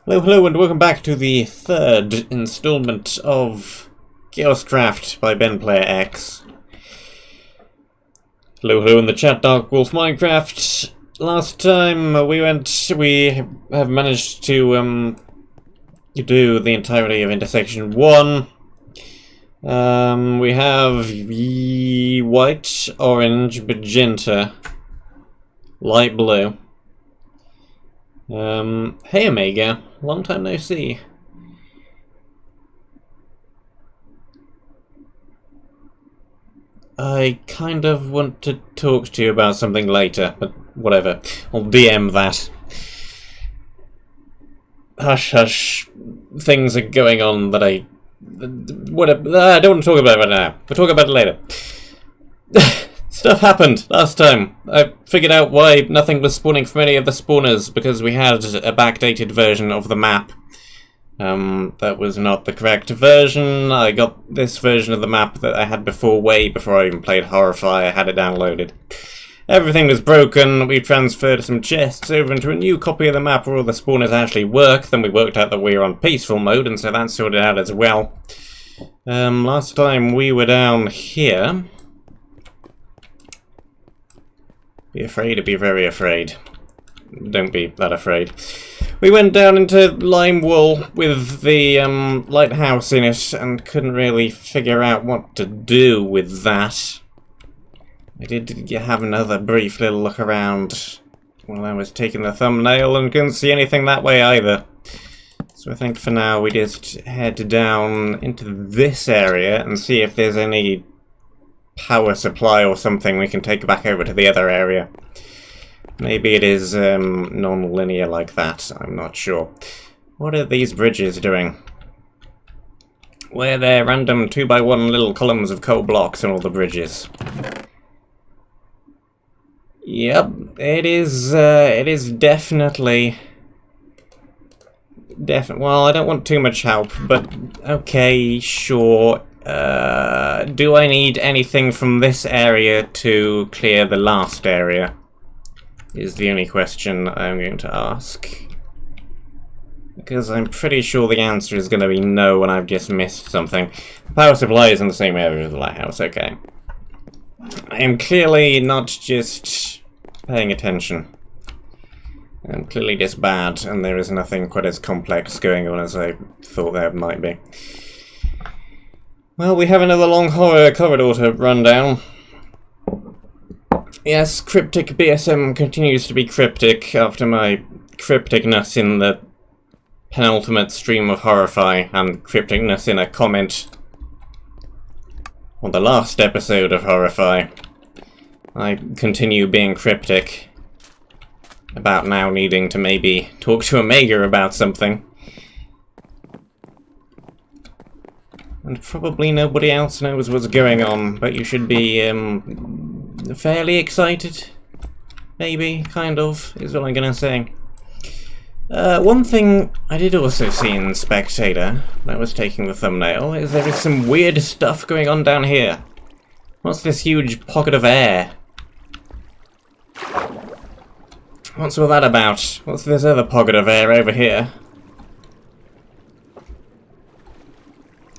Hello, hello, and welcome back to the third installment of ChaosKraft by BenplayerX. Hello, hello in the chat, Dark Wolf Minecraft. Last time we have managed to do the entirety of Intersection 1. We have white, orange, magenta, light blue. Hey Omega, long time no see. I kind of want to talk to you about something later, but whatever. I'll DM that. Hush hush. Things are going on that whatever. I don't want to talk about it right now. We'll talk about it later. Stuff happened last time. I figured out why nothing was spawning from any of the spawners, because we had a backdated version of the map. That was not the correct version. I got this version of the map that I had before, way before I even played Horrify. I had it downloaded. Everything was broken. We transferred some chests over into a new copy of the map where all the spawners actually work. Then we worked out that we were on peaceful mode, and so that sorted out as well. Last time we were down here. Be afraid or be very afraid. Don't be that afraid. We went down into lime wool with the lighthouse in it and couldn't really figure out what to do with that. I did have another brief little look around while I was taking the thumbnail and couldn't see anything that way either. So I think for now we just head down into this area and see if there's any power supply or something we can take back over to the other area. Maybe it is non-linear like that, I'm not sure. What are these bridges doing? Where they're random 2x1 little columns of coal blocks on all the bridges. Yep, it is definitely... well, I don't want too much help, but okay, sure. Do I need anything from this area to clear the last area? Is the only question I'm going to ask. Because I'm pretty sure the answer is going to be no and I've just missed something. The power supply is in the same area as the lighthouse, okay. I am clearly not just paying attention. I'm clearly just bad, and there is nothing quite as complex going on as I thought there might be. Well, we have another long corridor to run down. Yes, cryptic BSM continues to be cryptic after my crypticness in the penultimate stream of Horrify and crypticness in a comment on the last episode of Horrify. I continue being cryptic about now needing to maybe talk to Omega about something. And probably nobody else knows what's going on, but you should be fairly excited. Maybe, kind of, is what I'm gonna say. One thing I did also see in Spectator, when I was taking the thumbnail, is there is some weird stuff going on down here. What's this huge pocket of air? What's all that about? What's this other pocket of air over here?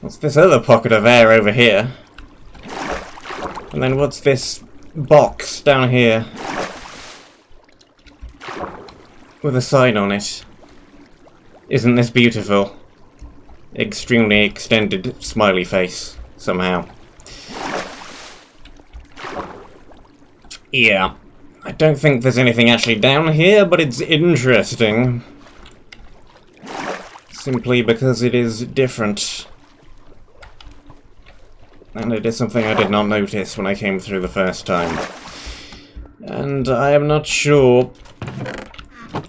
What's this other pocket of air over here? And then what's this box down here? With a sign on it. Isn't this beautiful? Extremely extended smiley face, somehow. Yeah. I don't think there's anything actually down here, but it's interesting. Simply because it is different. And it is something I did not notice when I came through the first time. And I am not sure...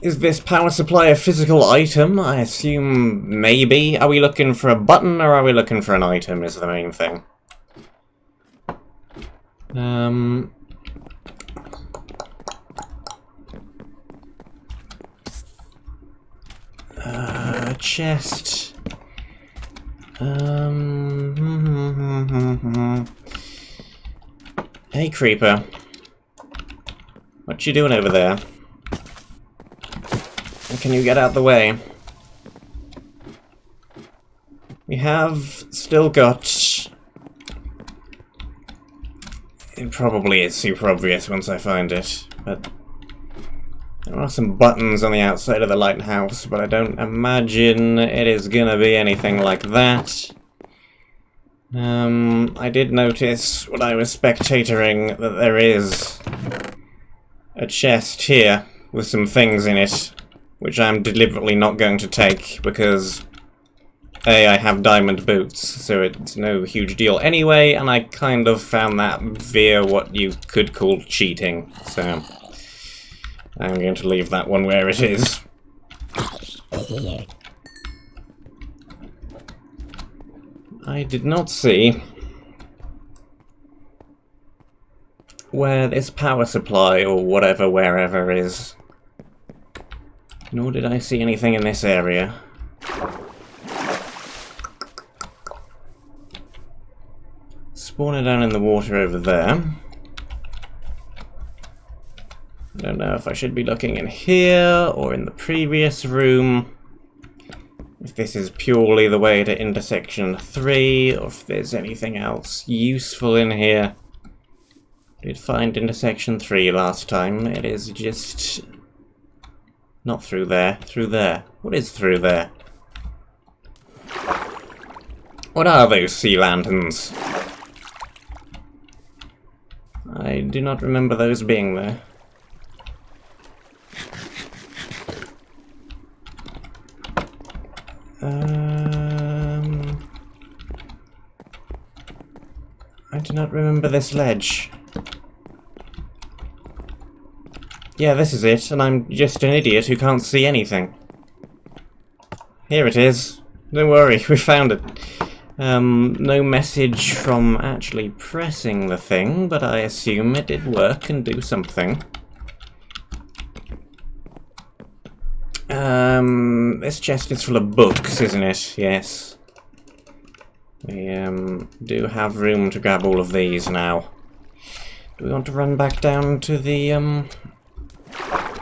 Is this power supply a physical item? I assume maybe. Are we looking for a button or are we looking for an item is the main thing. Chest. Hey, Creeper. What you doing over there? Can you get out the way? We have still got... It probably is super obvious once I find it, but... There are some buttons on the outside of the lighthouse, but I don't imagine it is gonna be anything like that. I did notice when I was spectatoring that there is a chest here with some things in it, which I'm deliberately not going to take because A, I have diamond boots, so it's no huge deal anyway, and I kind of found that via what you could call cheating, so I'm going to leave that one where it is. I did not see where this power supply or whatever wherever is. Nor did I see anything in this area. Spawner down in the water over there. I don't know if I should be looking in here or in the previous room. If this is purely the way to intersection 3, or if there's anything else useful in here. Did find intersection 3 last time. It is just... not through there. Through there. What is through there? What are those sea lanterns? I do not remember those being there. I do not remember this ledge. Yeah, this is it, and I'm just an idiot who can't see anything. Here it is. Don't worry, we found it. No message from actually pressing the thing, but I assume it did work and do something. This chest is full of books, isn't it? Yes. We, do have room to grab all of these now. Do we want to run back down to the,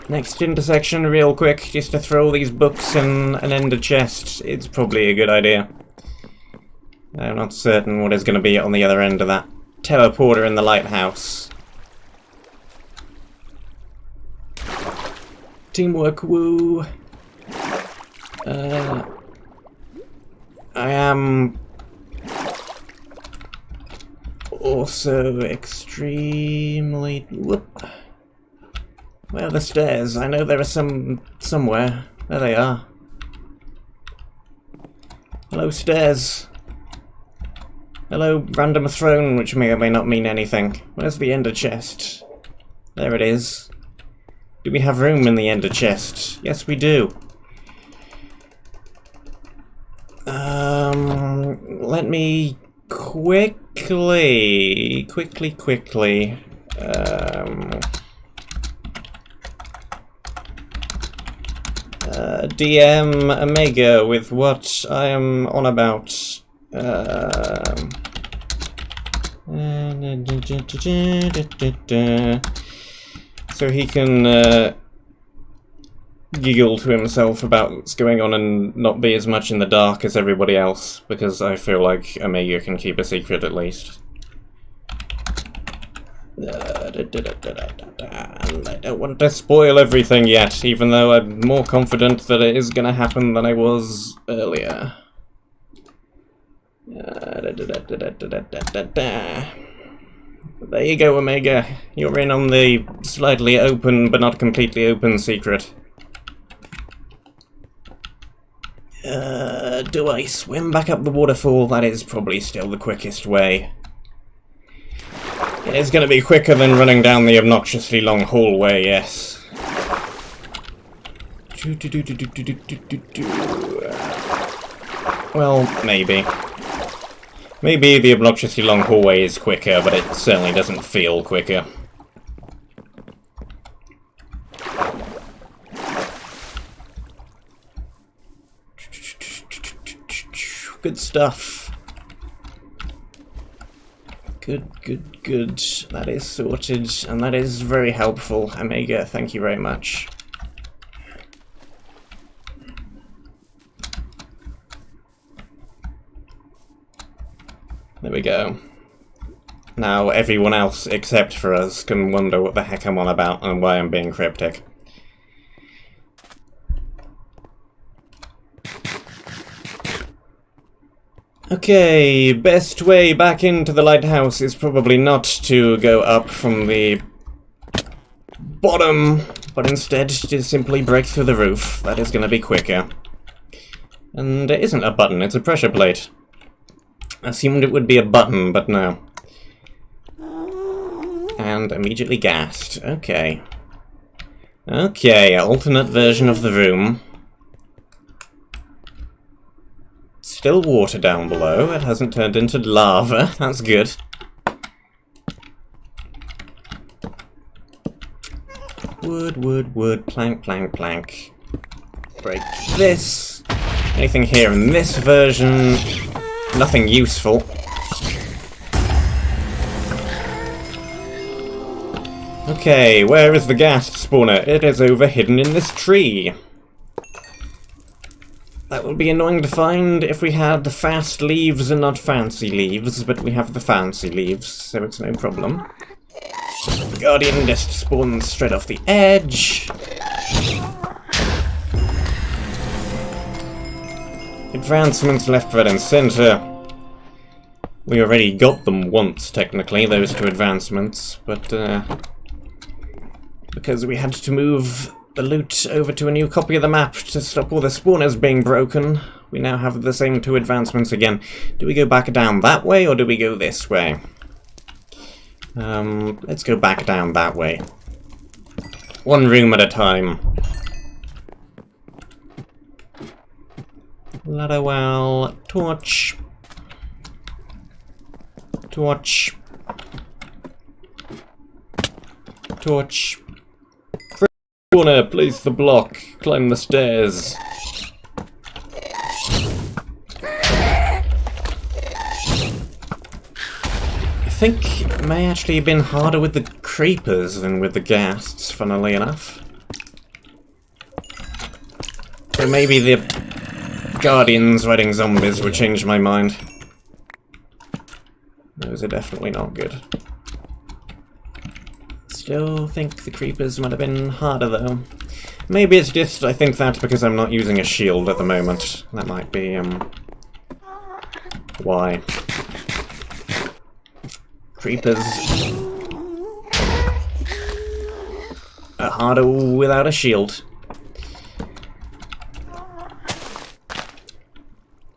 next intersection real quick, just to throw all these books in an ender chest? It's probably a good idea. I'm not certain what is going to be on the other end of that teleporter in the lighthouse. Teamwork, woo! I am also extremely... Whoop. Where are the stairs? I know there are some somewhere. There they are. Hello, stairs. Hello, random throne, which may or may not mean anything. Where's the ender chest? There it is. Do we have room in the ender chest? Yes, we do. Let me quickly... DM Omega with what I am on about. So he can giggle to himself about what's going on and not be as much in the dark as everybody else, because I feel like Omega can keep a secret at least. And I don't want to spoil everything yet, even though I'm more confident that it is going to happen than I was earlier. There you go, Omega. You're in on the slightly open but not completely open secret. Do I swim back up the waterfall? That is probably still the quickest way. It is going to be quicker than running down the obnoxiously long hallway, yes. Well, maybe. Maybe the obnoxiously long hallway is quicker, but it certainly doesn't feel quicker. Good stuff. Good. That is sorted, and that is very helpful, Omega. Thank you very much. There we go. Now everyone else except for us can wonder what the heck I'm on about and why I'm being cryptic. Okay, best way back into the lighthouse is probably not to go up from the bottom, but instead to simply break through the roof. That is going to be quicker. And it isn't a button, it's a pressure plate. I assumed it would be a button, but no. And immediately gassed. Okay. Okay, alternate version of the room. Still water down below. It hasn't turned into lava. That's good. Wood, wood, wood. Plank, plank, plank. Break this. Anything here in this version? Nothing useful. Okay, where is the gas spawner? It is over hidden in this tree. That would be annoying to find if we had the fast leaves and not fancy leaves, but we have the fancy leaves, so it's no problem. The Guardian just spawns straight off the edge. Advancements left, right and centre. We already got them once, technically, those two advancements, but because we had to move the loot over to a new copy of the map to stop all the spawners being broken, we now have the same two advancements again. Do we go back down that way, or do we go this way? Let's go back down that way. One room at a time. Ladder well, torch. Torch. Torch. Corner, place the block, climb the stairs. I think it may actually have been harder with the creepers than with the ghasts, funnily enough. So maybe the Guardians riding zombies would change my mind. Those are definitely not good. Still think the creepers might have been harder though. Maybe it's just I think that because I'm not using a shield at the moment. That might be why. Creepers are harder without a shield.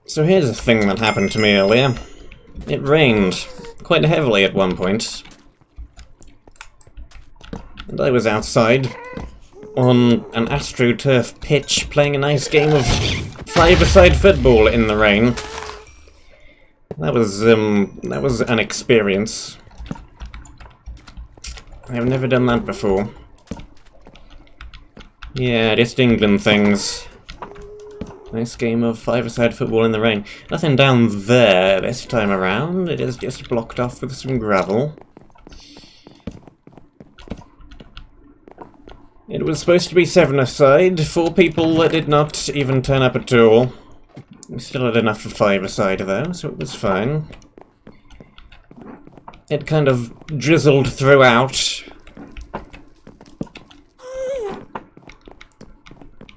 So here's a thing that happened to me earlier. It rained quite heavily at one point. And I was outside on an AstroTurf pitch playing a nice game of five-a-side football in the rain. That was an experience. I've never done that before. Yeah, just England things. Nice game of five-a-side football in the rain. Nothing down there this time around. It is just blocked off with some gravel. It was supposed to be 7-a-side, 4 people that did not even turn up at all. We still had enough for 5-a-side though, so it was fine. It kind of drizzled throughout.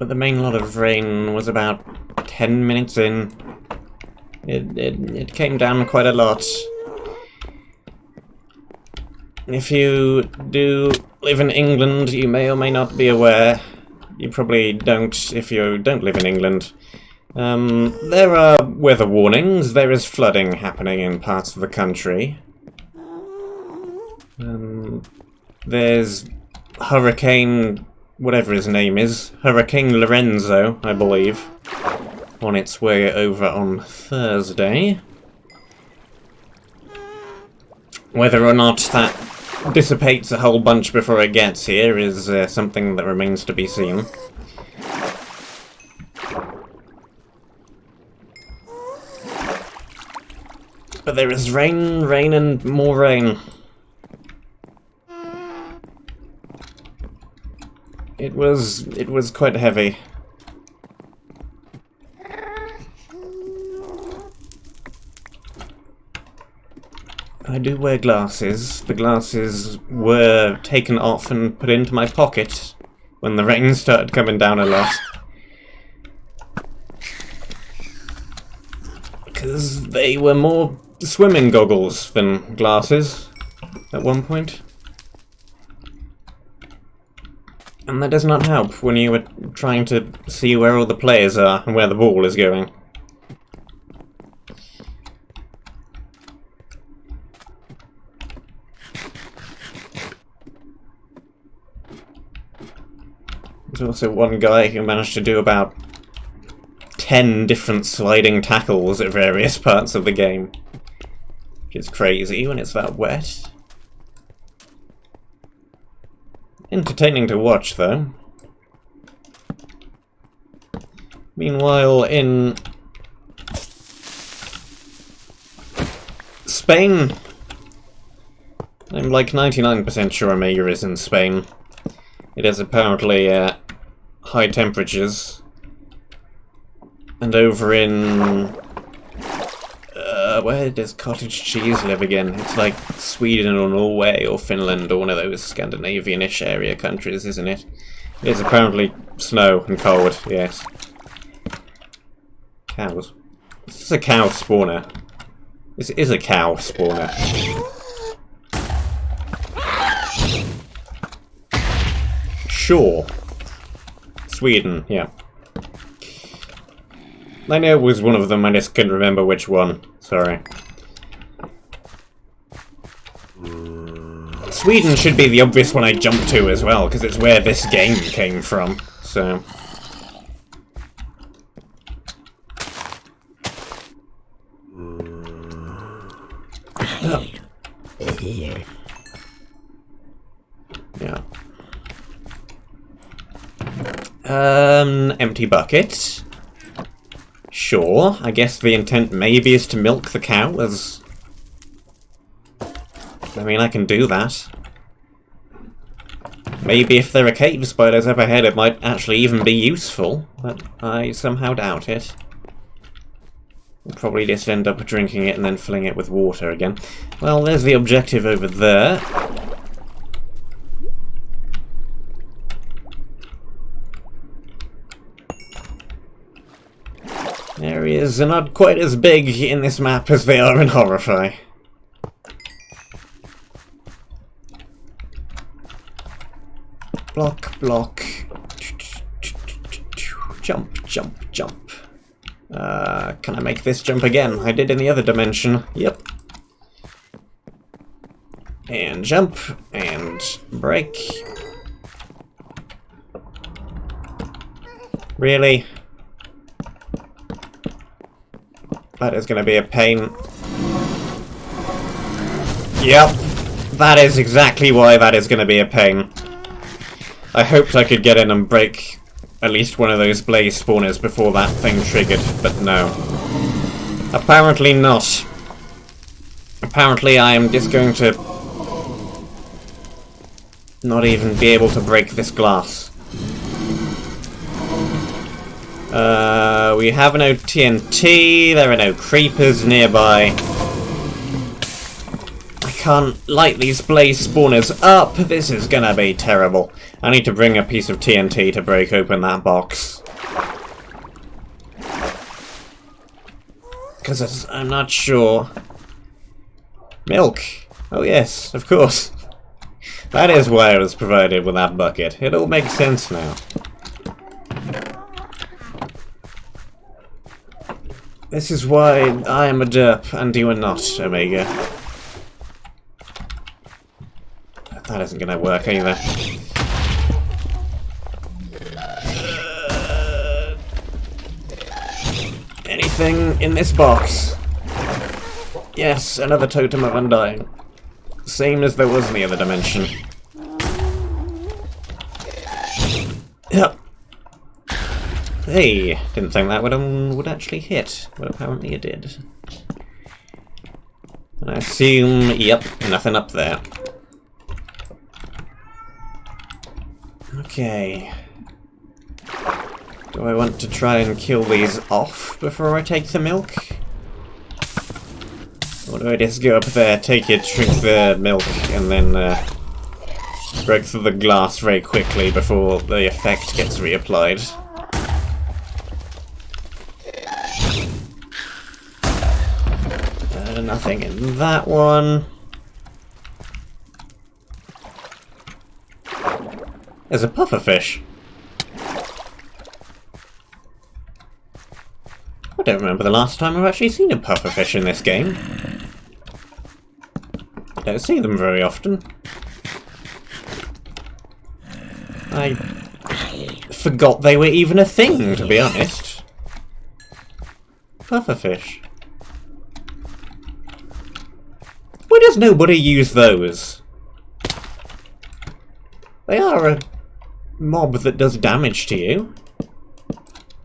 But the main lot of rain was about 10 minutes in. It came down quite a lot. If you do live in England, you may or may not be aware. You probably don't if you don't live in England. There are weather warnings. There is flooding happening in parts of the country. There's Hurricane, whatever his name is, Hurricane Lorenzo, I believe, on its way over on Thursday. Whether or not that dissipates a whole bunch before it gets here is something that remains to be seen. But there is rain, rain and more rain. It was quite heavy. I do wear glasses. The glasses were taken off and put into my pocket when the rain started coming down a lot. Because they were more swimming goggles than glasses at one point. And that does not help when you are trying to see where all the players are and where the ball is going. There's also one guy who managed to do about 10 different sliding tackles at various parts of the game. Which is crazy when it's that wet. Entertaining to watch, though. Meanwhile, in Spain, I'm like 99% sure Omega is in Spain. It is apparently high temperatures. And over in... where does cottage cheese live again? It's like Sweden or Norway or Finland or one of those Scandinavian-ish area countries, isn't it? It is apparently snow and cold, yes. Cows. This is a cow spawner. This is a cow spawner. Sure. Sweden, yeah. I know it was one of them, I just couldn't remember which one. Sorry. Sweden should be the obvious one I jumped to as well, because it's where this game came from, so... Oh. Yeah. Empty bucket. Sure, I guess the intent maybe is to milk the cow, as... I mean, I can do that. Maybe if there are cave spiders up ahead it might actually even be useful, but I somehow doubt it. We'll probably just end up drinking it and then filling it with water again. Well, there's the objective over there. Areas are not quite as big in this map as they are in Horrify. Block, block. Jump, jump, jump. Can I make this jump again? I did in the other dimension. Yep. And jump, and break. Really? That is going to be a pain. Yep. That is exactly why that is going to be a pain. I hoped I could get in and break at least one of those blaze spawners before that thing triggered, but no. Apparently not. Apparently I am just going to not even be able to break this glass. We have no TNT, there are no creepers nearby. I can't light these blaze spawners up, this is gonna be terrible. I need to bring a piece of TNT to break open that box. Because I'm not sure. Milk! Oh yes, of course. That is why I was provided with that bucket. It all makes sense now. This is why I am a derp and you are not, Omega. That isn't going to work either. Anything in this box? Yes, another totem of undying. Same as there was in the other dimension. Yep. Hey, didn't think that would actually hit, but apparently it did. And I assume, yep, nothing up there. Okay. Do I want to try and kill these off before I take the milk? Or do I just go up there, take it, drink the milk, and then break through the glass very quickly before the effect gets reapplied? Nothing in that one. There's a pufferfish. I don't remember the last time I've actually seen a pufferfish in this game. I don't see them very often. I forgot they were even a thing, to be honest. Pufferfish. Why does nobody use those? They are a mob that does damage to you.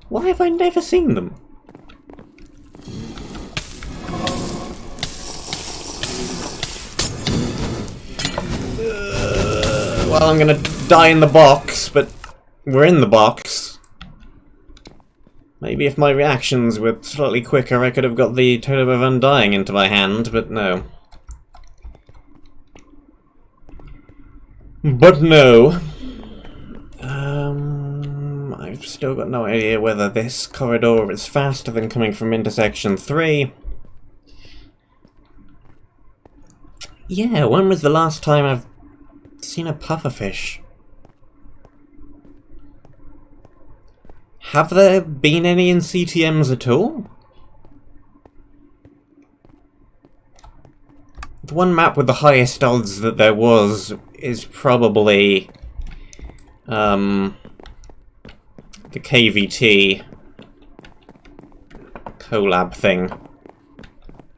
Why have I never seen them? Well, I'm gonna die in the box, but we're in the box. Maybe if my reactions were slightly quicker, I could have got the Totem of Undying into my hand, but no. But no. I've still got no idea whether this corridor is faster than coming from intersection 3. Yeah, when was the last time I've seen a pufferfish? Have there been any in CTMs at all? The one map with the highest odds that there was is probably the KVT collab thing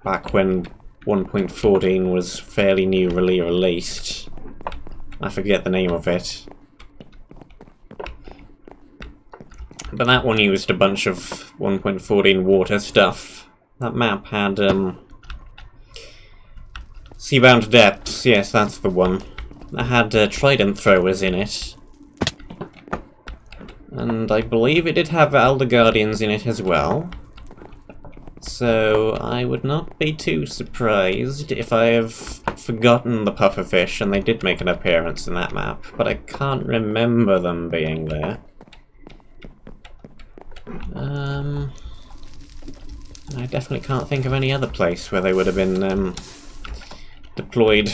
back when 1.14 was fairly newly released. I forget the name of it. But that one used a bunch of 1.14 water stuff. That map had Seabound Depths, yes, that's the one. That had trident throwers in it. And I believe it did have Elder Guardians in it as well. So I would not be too surprised if I have forgotten the pufferfish and they did make an appearance in that map, but I can't remember them being there. I definitely can't think of any other place where they would have been deployed.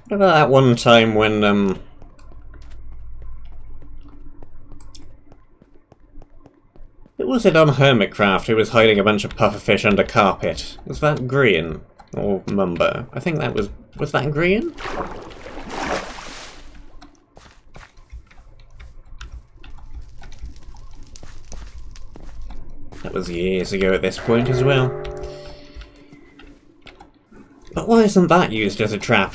What about that one time when it was it on Hermitcraft who was hiding a bunch of pufferfish under carpet? Was that Grian or Mumbo? I think that was that Grian? That was years ago at this point as well. But why isn't that used as a trap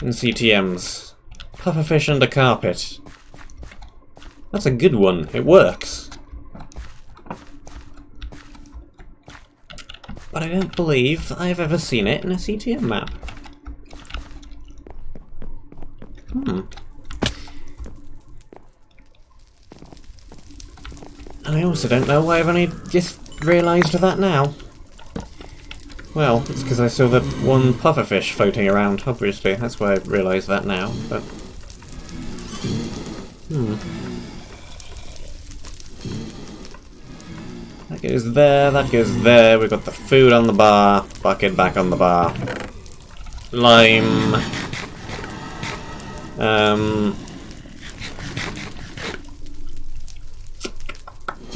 in CTMs? Pufferfish under carpet. That's a good one. It works. But I don't believe I've ever seen it in a CTM map. And I also don't know why I've only just realised that now. Well, it's because I saw that one pufferfish floating around, obviously. That's why I realised that now, but... That goes there, that goes there. We've got the food on the bar, bucket back on the bar. Lime.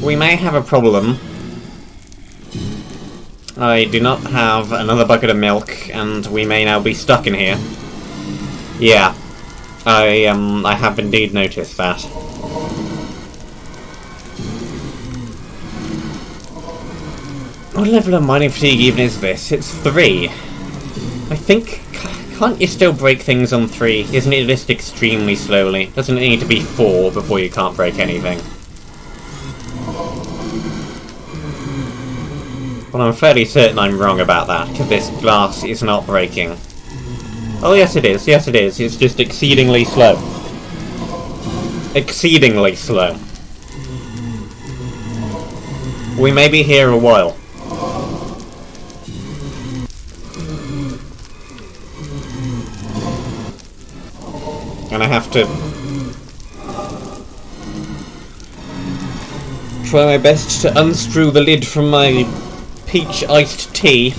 We may have a problem. I do not have another bucket of milk, and we may now be stuck in here. Yeah, I have indeed noticed that. What level of mining fatigue even is this? It's 3. I think... Can't you still break things on 3? Isn't it just extremely slowly? Doesn't it need to be 4 before you can't break anything? Well, I'm fairly certain I'm wrong about that, because this glass is not breaking. Oh, yes it is, yes it is. It's just exceedingly slow. exceedingly slow. We may be here a while. And I have to try my best to unscrew the lid from my peach iced tea.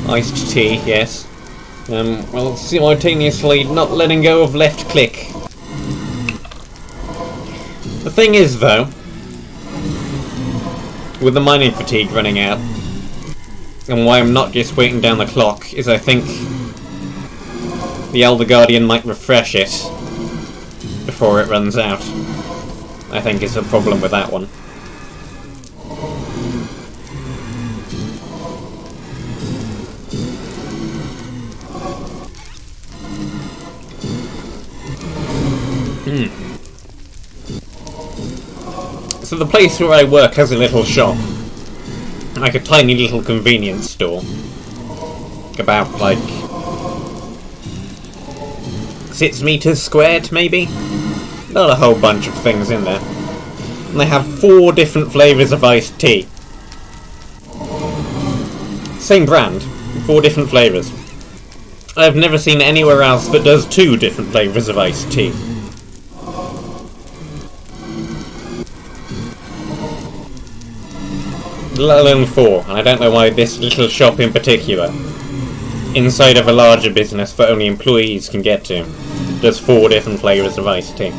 Iced tea, yes. While simultaneously not letting go of left click. The thing is, though, with the mining fatigue running out, and why I'm not just waiting down the clock, is I think the Elder Guardian might refresh it before it runs out. I think is a problem with that one. So the place where I work has a little shop. Like a tiny little convenience store. About, like, 6 meters squared, maybe? Not a whole bunch of things in there. And they have 4 different flavours of iced tea. Same brand, 4 different flavours. I've never seen anywhere else that does 2 different flavours of iced tea. Let alone 4, and I don't know why this little shop in particular, inside of a larger business that only employees can get to, does 4 different flavours of iced tea.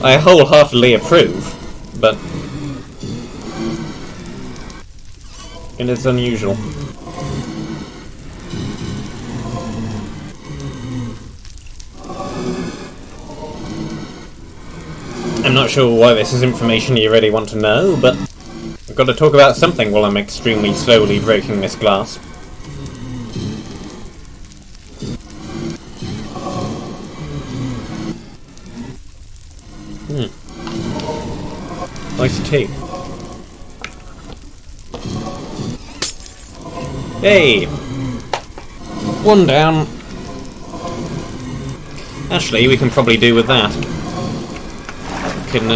I wholeheartedly approve, but it is unusual. I'm not sure why this is information you really want to know, but I've got to talk about something while I'm extremely slowly breaking this glass. Iced tea. Hey! 1 down. Actually, we can probably do with that. Can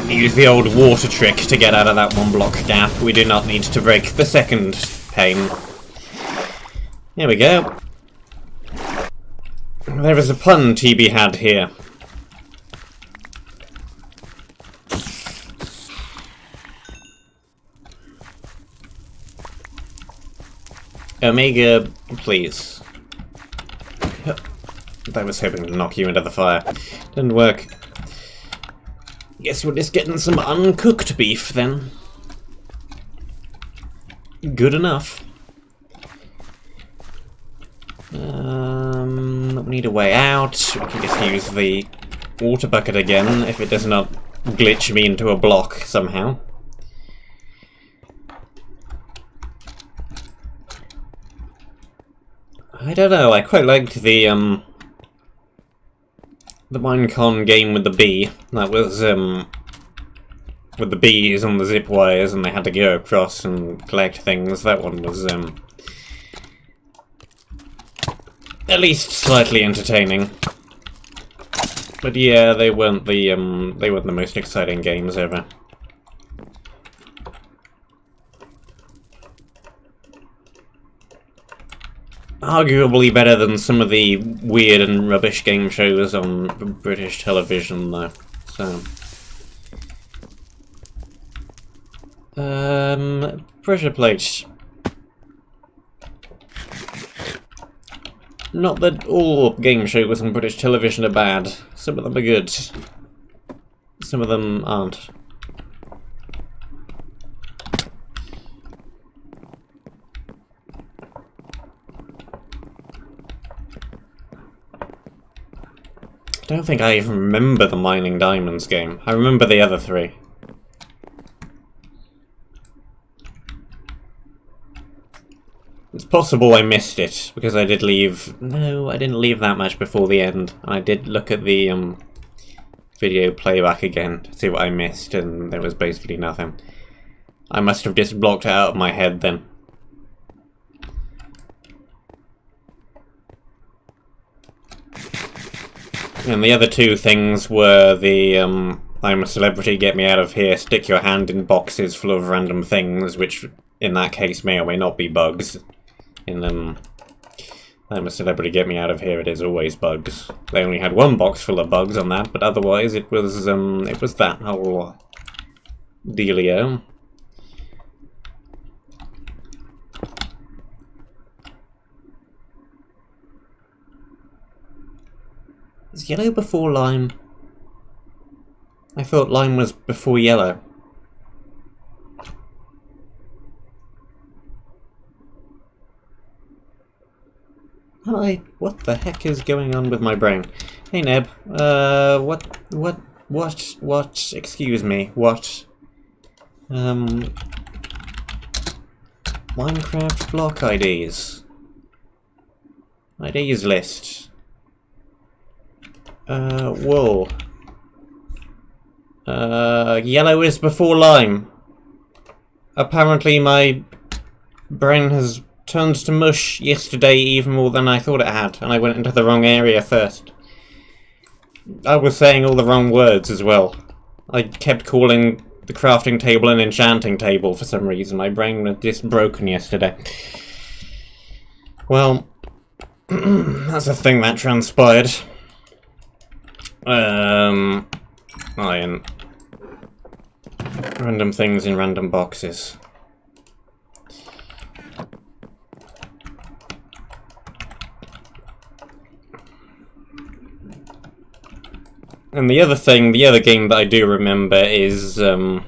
use the old water trick to get out of that 1 block gap. We do not need to break the second pane. There we go. There is a pun to be had here. Omega, please. I was hoping to knock you into the fire. Didn't work. Guess we're just getting some uncooked beef, then. Good enough. We need a way out. We can just use the water bucket again, if it does not glitch me into a block somehow. I don't know, I quite liked the Minecon game with the bee. That was, with the bees on the zip wires and they had to go across and collect things. That one was, at least slightly entertaining. But yeah, they weren't the most exciting games ever. Arguably better than some of the weird and rubbish game shows on British television, though. So, pressure plates. Not that all game shows on British television are bad. Some of them are good. Some of them aren't. I don't think I even remember the Mining Diamonds game. I remember the other 3. It's possible I missed it, because I did leave... No, I didn't leave that much before the end. I did look at the video playback again to see what I missed, and there was basically nothing. I must have just blocked it out of my head then. And the other two things were the I'm a celebrity, get me out of here, stick your hand in boxes full of random things, which in that case may or may not be bugs. In I'm a celebrity, get me out of here, it is always bugs. They only had one box full of bugs on that, but otherwise it was that whole dealio. Is yellow before lime? I thought lime was before yellow. What the heck is going on with my brain? Hey Neb, what, excuse me, what? Minecraft block IDs. IDs list. Wool. Yellow is before lime. Apparently my brain has turned to mush yesterday even more than I thought it had, and I went into the wrong area first. I was saying all the wrong words as well. I kept calling the crafting table an enchanting table for some reason. My brain was just broken yesterday. Well, that's a thing that transpired. Iron. Random things in random boxes. And the other thing, the other game that I do remember is, I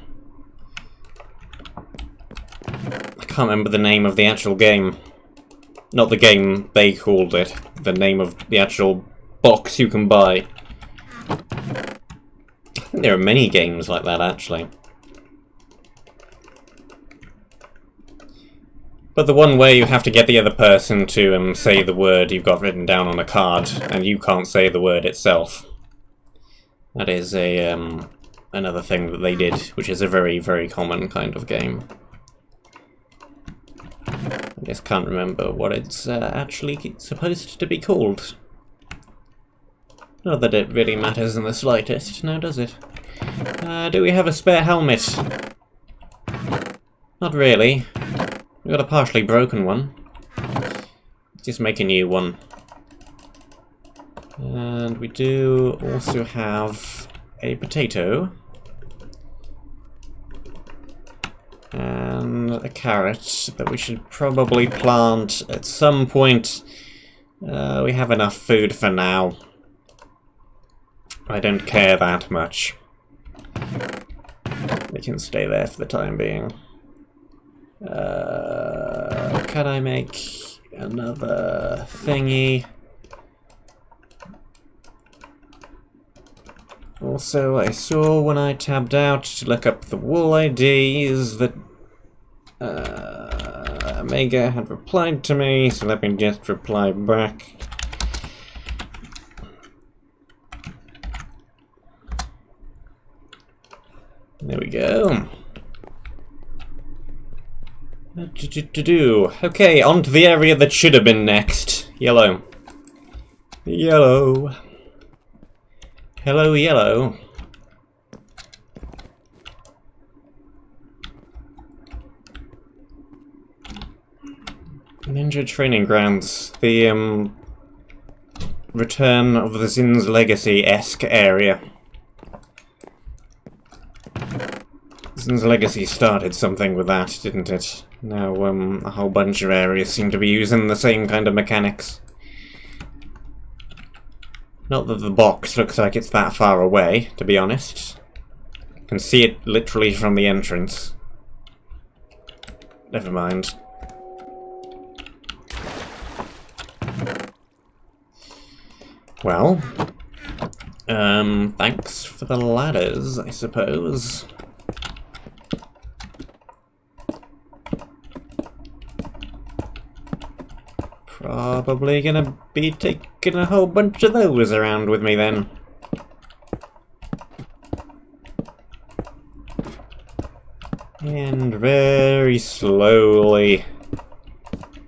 can't remember the name of the actual game. Not the game they called it, the name of the actual box you can buy. I think there are many games like that, actually. But the one where you have to get the other person to say the word you've got written down on a card, and you can't say the word itself. That is another thing that they did, which is a very, very common kind of game. I just can't remember what it's actually supposed to be called. Not that it really matters in the slightest, now does it? Do we have a spare helmet? Not really. We've got a partially broken one. Let's just make a new one. And we do also have a potato. And a carrot that we should probably plant at some point. We have enough food for now. I don't care that much. They can stay there for the time being. Can I make another thingy? Also, I saw when I tabbed out to look up the wool IDs that Omega had replied to me, so let me just reply back. There we go. Okay, on to the area that should have been next. Yellow. Yellow. Hello, yellow. Ninja Training Grounds. The, Return of the Zin's Legacy-esque area. Zin's Legacy started something with that, didn't it? Now, a whole bunch of areas seem to be using the same kind of mechanics. Not that the box looks like it's that far away, to be honest. You can see it literally from the entrance. Never mind. Well, thanks for the ladders, I suppose. Probably gonna be taking a whole bunch of those around with me then. And very slowly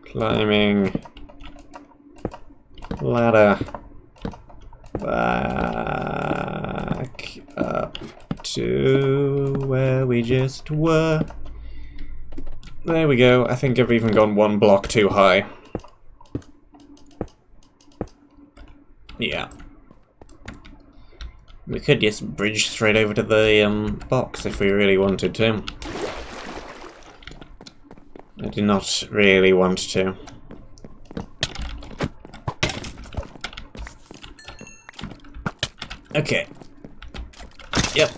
climbing ladder Back up to where we just were. There we go. I think I've even gone one block too high. Yeah. We could just bridge straight over to the box if we really wanted to. I do not really want to. Okay. Yep.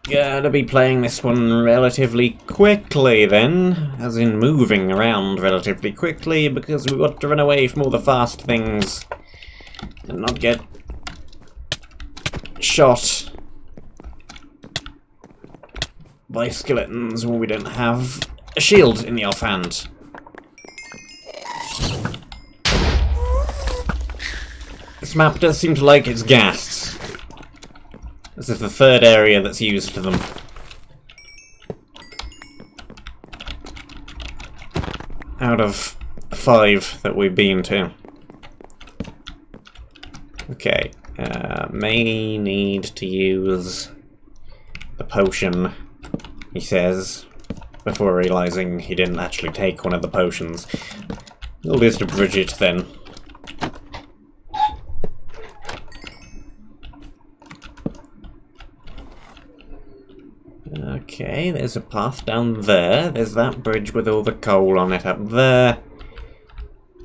Gotta be playing this one relatively quickly then, as in moving around relatively quickly, because we want to run away from all the fast things and not get shot by skeletons when we don't have a shield in the offhand. This map does seem to like its ghasts. This is the third area that's used for them. Out of 5 that we've been to. Okay, may need to use the potion, he says, before realising he didn't actually take one of the potions. We'll just bridge it then. Okay, there's a path down there. There's that bridge with all the coal on it up there.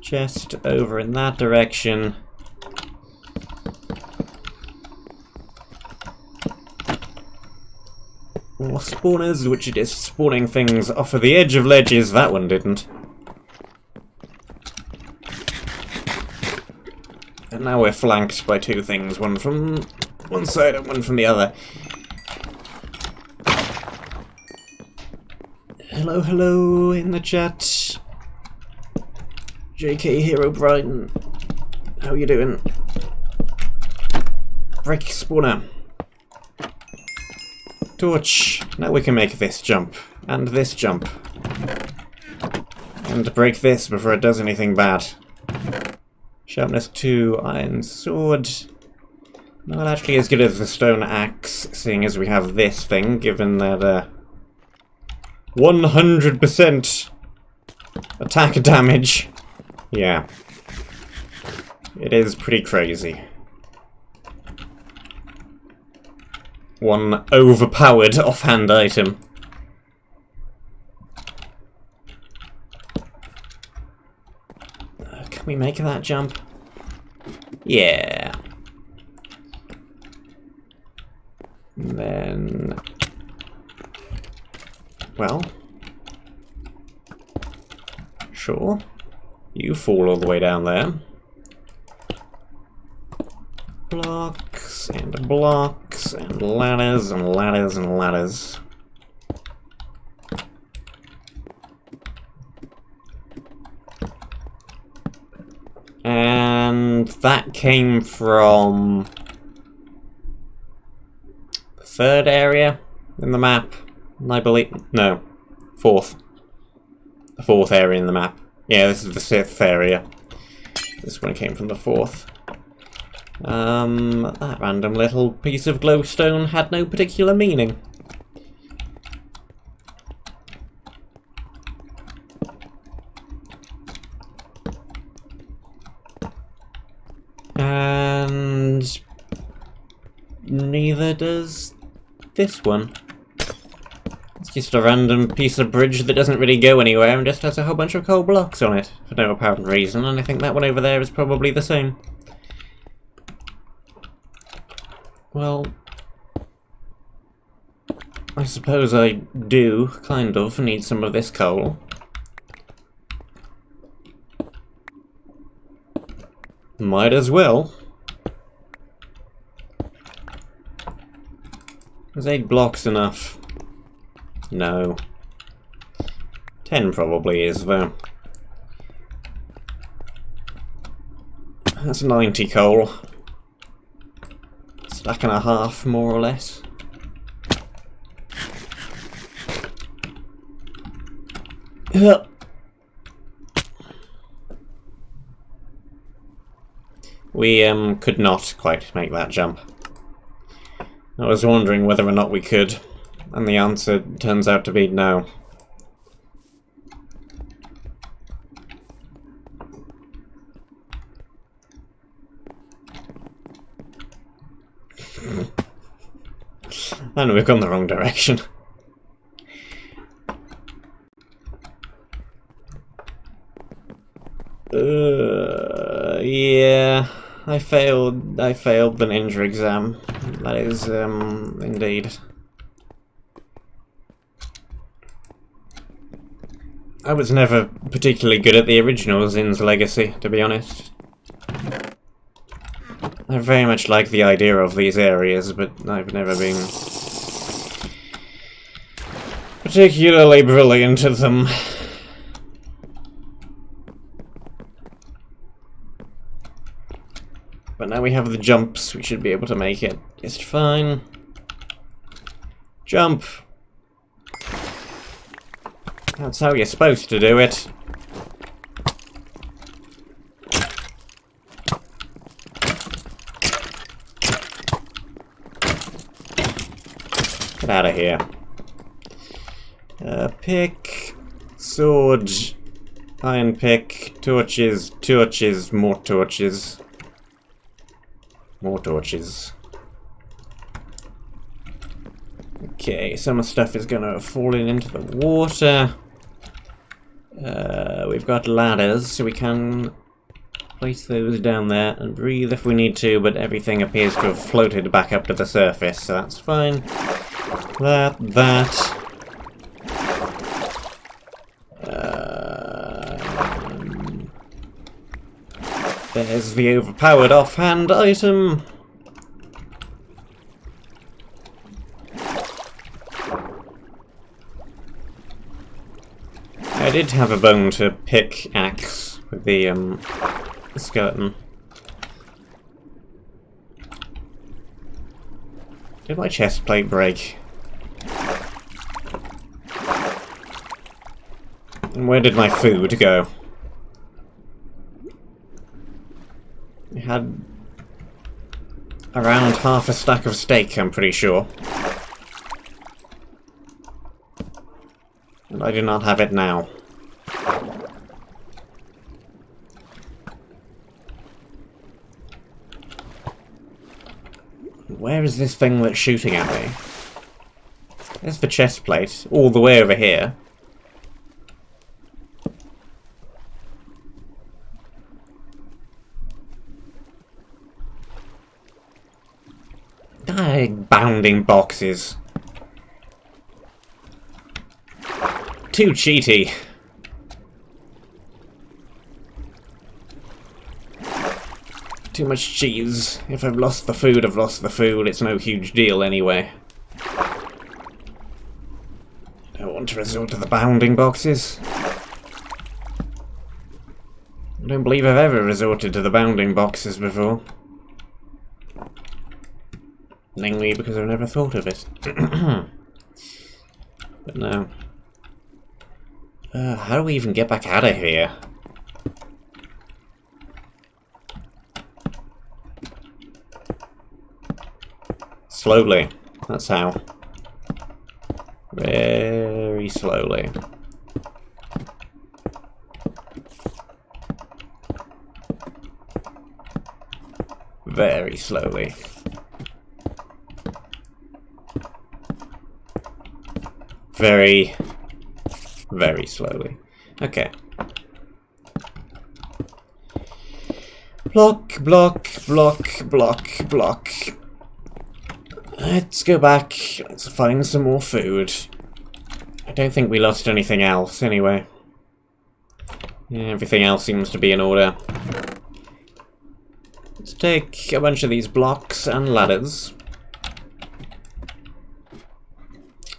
Just over in that direction. More spawners, which are just spawning things off of the edge of ledges. That one didn't. And now we're flanked by 2 things, one from one side and one from the other. Hello, hello in the chat. JK Hero Brighton. How you doing? Break spawner. Torch. Now we can make this jump. And this jump. And break this before it does anything bad. Sharpness 2, iron sword. Not actually as good as the stone axe, seeing as we have this thing, given that 100% attack damage. Yeah. It is pretty crazy. One overpowered offhand item. Can we make that jump? Yeah. And then... well... sure. You fall all the way down there. Blocks, and blocks, and ladders, and ladders, and ladders. And that came from the 3rd area in the map, I believe. No, 4th. The 4th area in the map. Yeah, this is the 5th area. This one came from the 4th. That random little piece of glowstone had no particular meaning. And neither does this one. It's just a random piece of bridge that doesn't really go anywhere and just has a whole bunch of coal blocks on it for no apparent reason, and I think that one over there is probably the same. Well, I suppose I do, kind of, need some of this coal. Might as well. Is 8 blocks enough? No. 10 probably is, though. That's 90 coal. Stack and a half, more or less. We could not quite make that jump. I was wondering whether or not we could, and the answer turns out to be no. And we've gone the wrong direction. Yeah, I failed the ninja exam. That is, indeed. I was never particularly good at the original Zin's Legacy, to be honest. I very much like the idea of these areas, but I've never been particularly brilliant at them. But now we have the jumps, we should be able to make it just fine. Jump! That's how you're supposed to do it. Get out of here. Pick, sword, iron pick, torches, torches, more torches. More torches. Okay, some stuff is gonna fall into the water. We've got ladders, so we can place those down there and breathe if we need to, but everything appears to have floated back up to the surface, so that's fine. That. There's the overpowered offhand item. I did have a bone to pick axe with the skeleton. Did my chest plate break? And where did my food go? I had around half a stack of steak, I'm pretty sure. And I do not have it now. Where is this thing that's shooting at me? There's the chest plate, all the way over here. Bounding boxes. Too cheaty. Too much cheese. If I've lost the food, I've lost the food. It's no huge deal anyway. Don't want to resort to the bounding boxes. I don't believe I've ever resorted to the bounding boxes before. Namely because I've never thought of it. But no. How do we even get back out of here? Slowly. That's how. Very slowly. Very slowly. Very, very slowly. Okay. Block, block, block, block, block. Let's go back. Let's find some more food. I don't think we lost anything else, anyway. Yeah, everything else seems to be in order. Let's take a bunch of these blocks and ladders.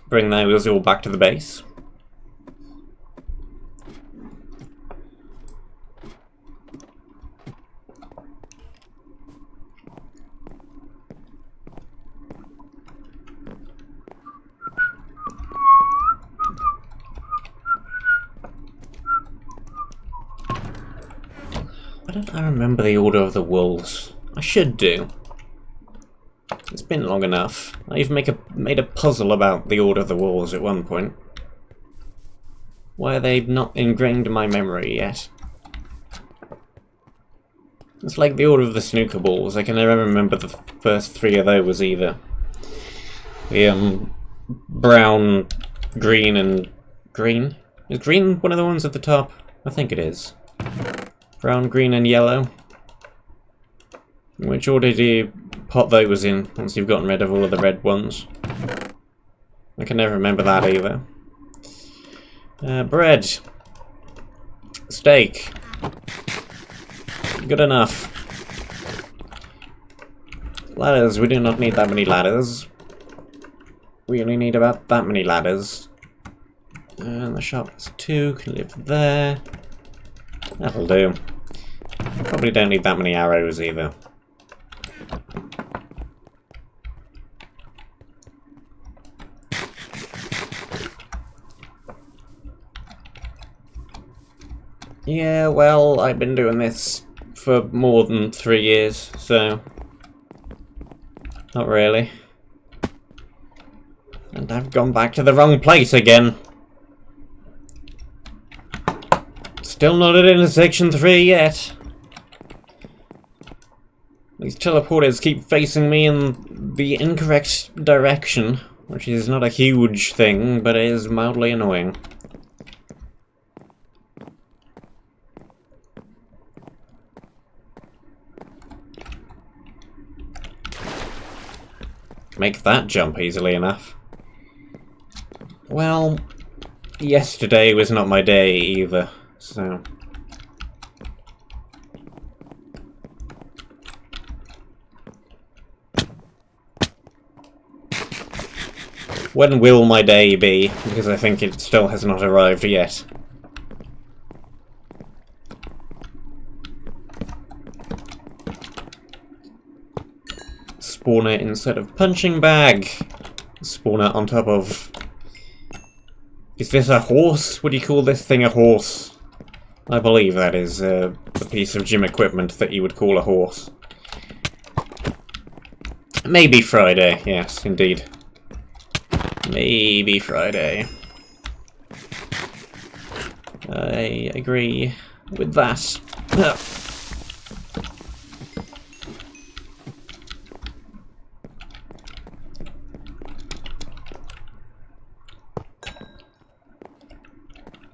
Bring those all back to the base. Why don't I remember the Order of the Wolves? I should do. It's been long enough. I even made a puzzle about the Order of the Wolves at one point. Why are they not ingrained in my memory yet? It's like the Order of the Snooker Balls. I can never remember the first 3 of those either. The brown, green, and green. Is green one of the ones at the top? I think it is. Brown, green, and yellow. Which order do you put those in once you've gotten rid of all of the red ones? I can never remember that either. Bread. Steak. Good enough. Ladders. We do not need that many ladders. We only need about that many ladders. And the shop is 2, can live there. That'll do. Probably don't need that many arrows either. Yeah, well, I've been doing this for more than 3 years, so... not really. And I've gone back to the wrong place again. Still not at intersection 3 yet. These teleporters keep facing me in the incorrect direction, which is not a huge thing, but it is mildly annoying. Make that jump easily enough. Well, yesterday was not my day either, so... when will my day be? Because I think it still has not arrived yet. Spawner instead of punching bag. Spawner on top of... is this a horse? Would you call this thing a horse? I believe that is the piece of gym equipment that you would call a horse. Maybe Friday, yes, indeed. Maybe Friday. I agree with that.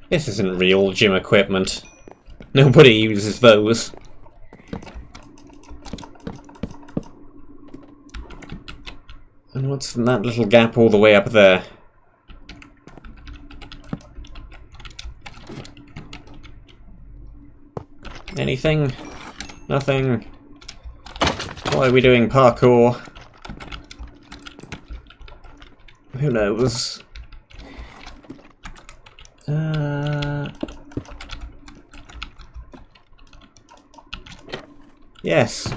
This isn't real gym equipment. Nobody uses those. And what's in that little gap all the way up there? Anything? Nothing? Why are we doing parkour? Who knows? Yes.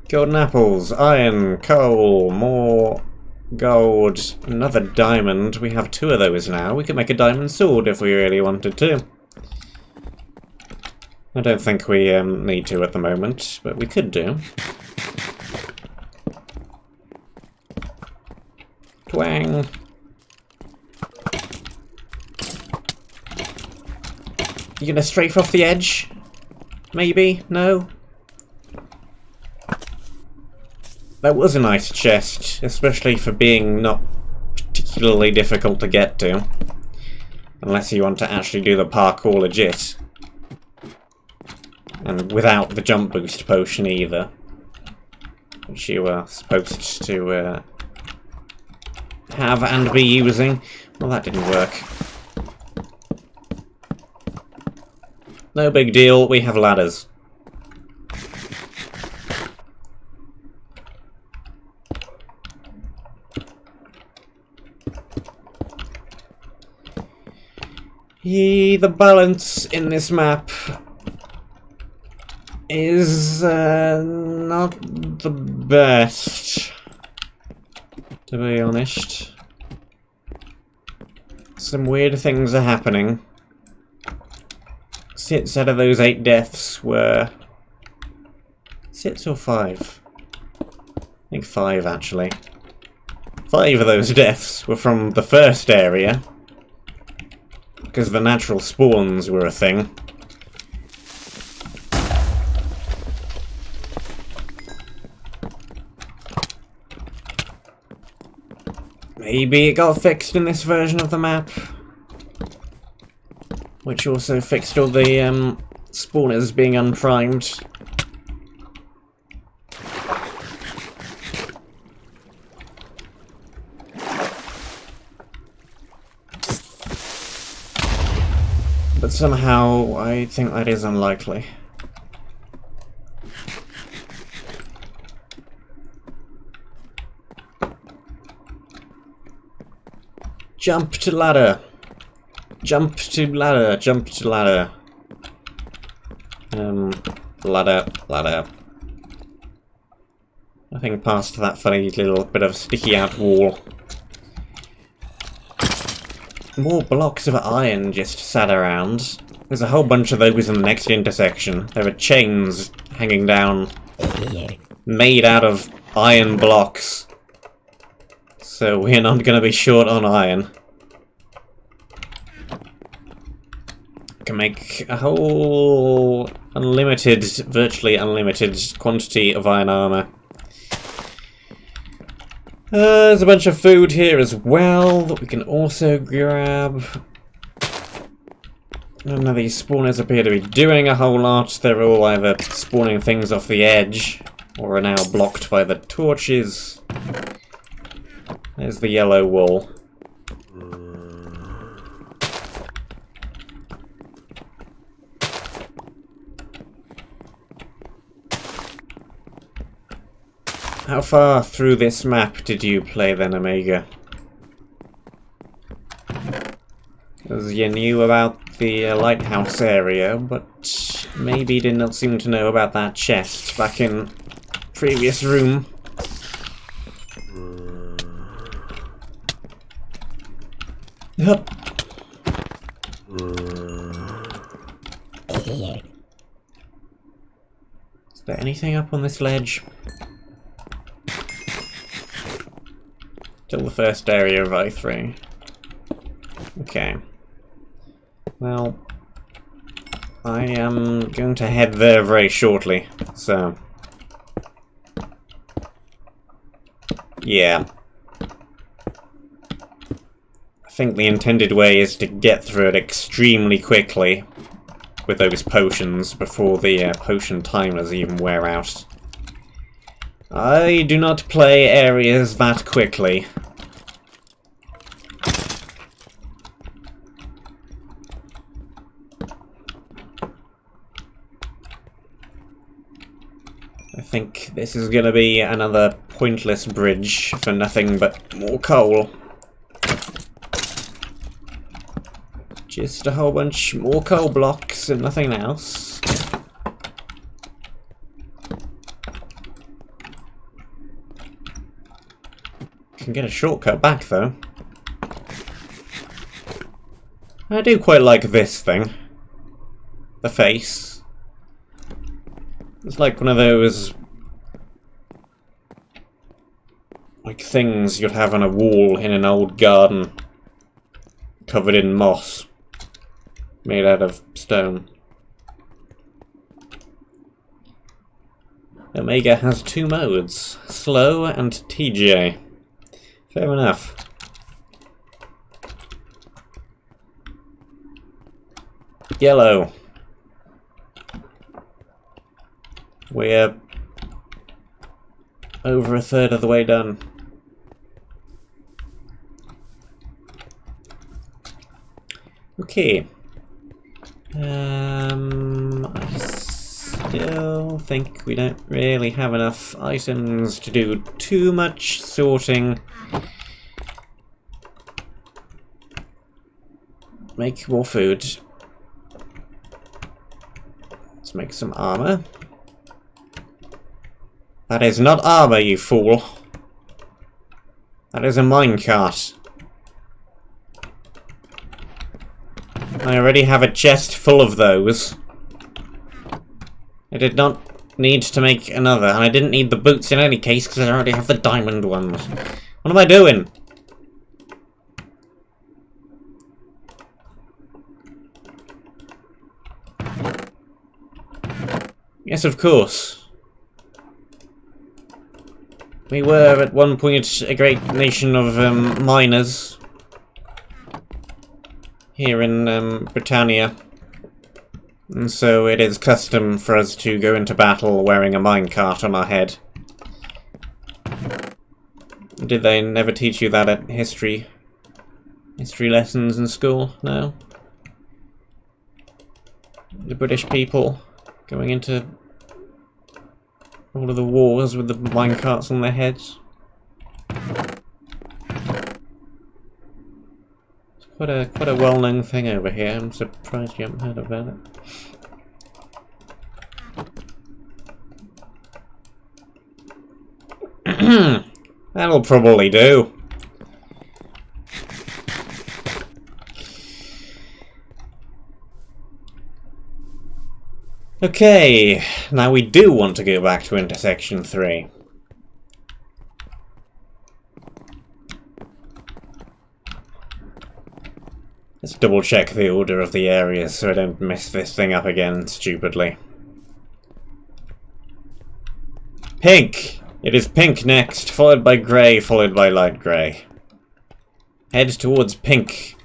Golden apples, iron, coal, more gold, another diamond. We have 2 of those now. We could make a diamond sword if we really wanted to. I don't think we need to at the moment, but we could do. Twang! You gonna strafe off the edge? Maybe? No? That was a nice chest, especially for being not particularly difficult to get to. Unless you want to actually do the parkour legit. And without the jump boost potion either. Which you were supposed to have and be using. Well, that didn't work. No big deal, we have ladders. The balance in this map is not the best, to be honest. Some weird things are happening. 6 out of those 8 deaths were... 6 or 5? I think 5, actually. 5 of those deaths were from the first area, because the natural spawns were a thing. Maybe it got fixed in this version of the map, which also fixed all the spawners being unprimed. But somehow I think that is unlikely. Jump to ladder! Jump to ladder! Jump to ladder! Ladder. Nothing past that funny little bit of sticky out wall. More blocks of iron just sat around. There's a whole bunch of those in the next intersection. There are chains hanging down, made out of iron blocks. So we're not going to be short on iron. Can make a whole unlimited, virtually unlimited quantity of iron armor. There's a bunch of food here as well that we can also grab. None of these spawners appear to be doing a whole lot. They're all either spawning things off the edge or are now blocked by the torches. There's the yellow wool. How far through this map did you play then, Omega? Because you knew about the lighthouse area, but maybe did not seem to know about that chest back in previous room. Hup. Is there anything up on this ledge? Still the first area of I3. Okay. Well, I am going to head there very shortly, so... yeah. I think the intended way is to get through it extremely quickly with those potions before the potion timers even wear out. I do not play areas that quickly. I think this is going to be another pointless bridge for nothing but more coal. Just a whole bunch more coal blocks and nothing else. Can get a shortcut back though. I do quite like this thing. The face. It's like one of those like things you'd have on a wall in an old garden covered in moss made out of stone. Omega has 2 modes, slow and TJ. Fair enough. Yellow. We're over a third of the way done. Okay. I still think we don't really have enough items to do too much sorting. Make more food. Let's make some armor. That is not armor, you fool. That is a minecart. I already have a chest full of those. I did not need to make another, and I didn't need the boots in any case because I already have the diamond ones. What am I doing? Yes, of course. We were at one point a great nation of miners here in Britannia. And so it is custom for us to go into battle wearing a minecart on our head. Did they never teach you that at history lessons in school? No? The British people going into all of the wars with the minecarts on their heads. It's quite a well-known thing over here. I'm surprised you haven't heard about it. That'll probably do. Okay, now we do want to go back to intersection 3. Let's double check the order of the areas so I don't mess this thing up again stupidly. Pink! It is pink next, followed by grey, followed by light grey. Head towards pink.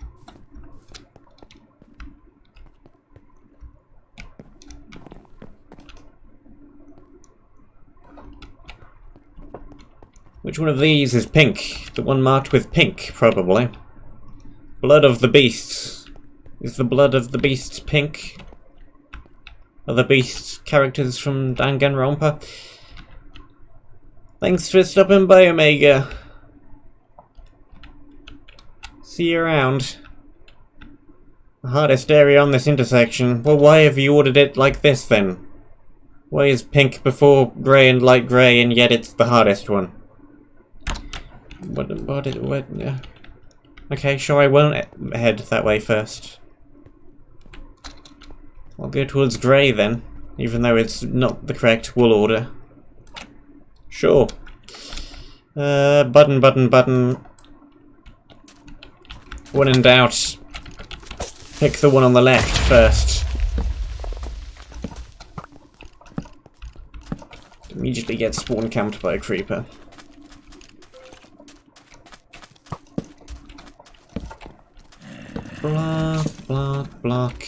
Which one of these is pink? The one marked with pink, probably. Blood of the beasts. Is the blood of the beasts pink? Are the beasts characters from Danganronpa? Thanks for stopping by, Omega. See you around. The hardest area on this intersection. Well, why have you ordered it like this, then? Why is pink before grey and light grey, and yet it's the hardest one? What, okay, sure, I won't head that way first. I'll go towards grey then, even though it's not the correct wool order. Sure. Button. When in doubt, pick the one on the left first. Immediately get spawn camped by a creeper. Block.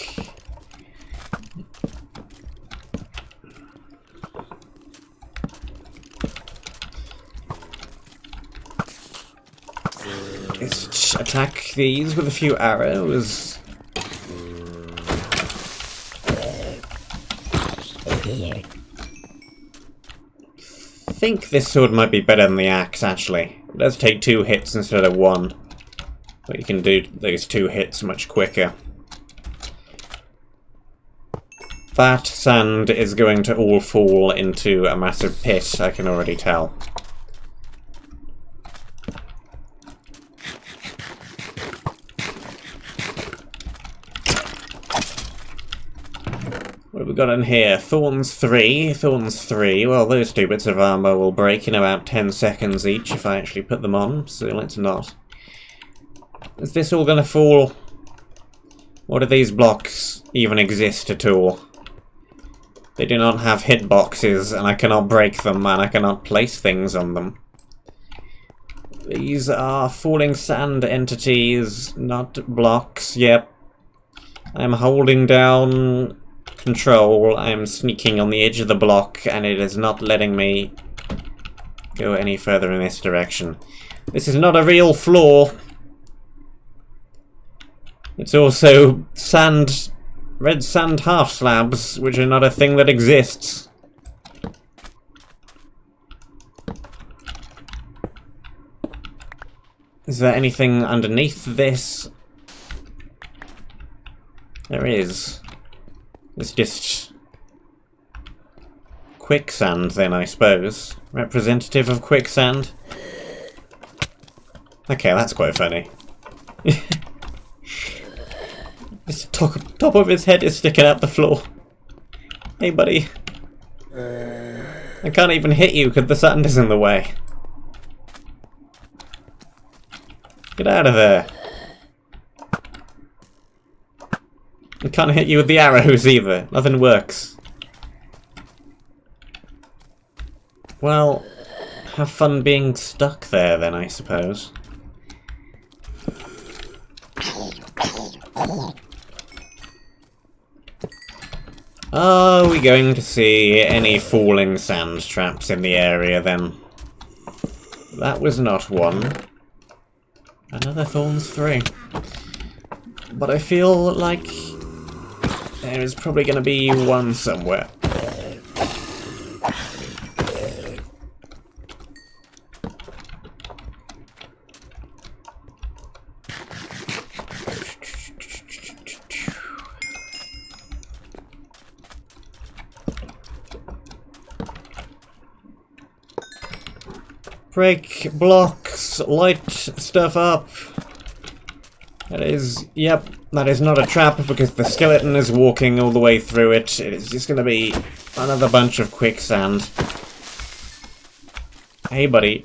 Just attack these with a few arrows. I think this sword might be better than the axe, actually. It does take 2 hits instead of 1. But you can do those 2 hits much quicker. That sand is going to all fall into a massive pit, I can already tell. What have we got in here? Thorns 3. Well, those 2 bits of armor will break in about 10 seconds each if I actually put them on, so let's not. Is this all gonna fall? Or do these blocks even exist at all? They do not have hitboxes, and I cannot break them, and I cannot place things on them. These are falling sand entities, not blocks. Yep. I'm holding down control. I'm sneaking on the edge of the block, and it is not letting me go any further in this direction. This is not a real floor. It's also sand, red sand half slabs, which are not a thing that exists. Is there anything underneath this? There is. It's just quicksand then, I suppose. Representative of quicksand. Okay, that's quite funny. His top of his head is sticking out the floor. Hey, buddy. I can't even hit you because the sand is in the way. Get out of there. I can't hit you with the arrows either. Nothing works. Well, have fun being stuck there then, I suppose. Are we going to see any falling sand traps in the area then? That was not one. Another Thorns 3. But I feel like there is probably going to be one somewhere. Break blocks, light stuff up. That is, yep, that is not a trap because the skeleton is walking all the way through it. It is just going to be another bunch of quicksand. Hey, buddy.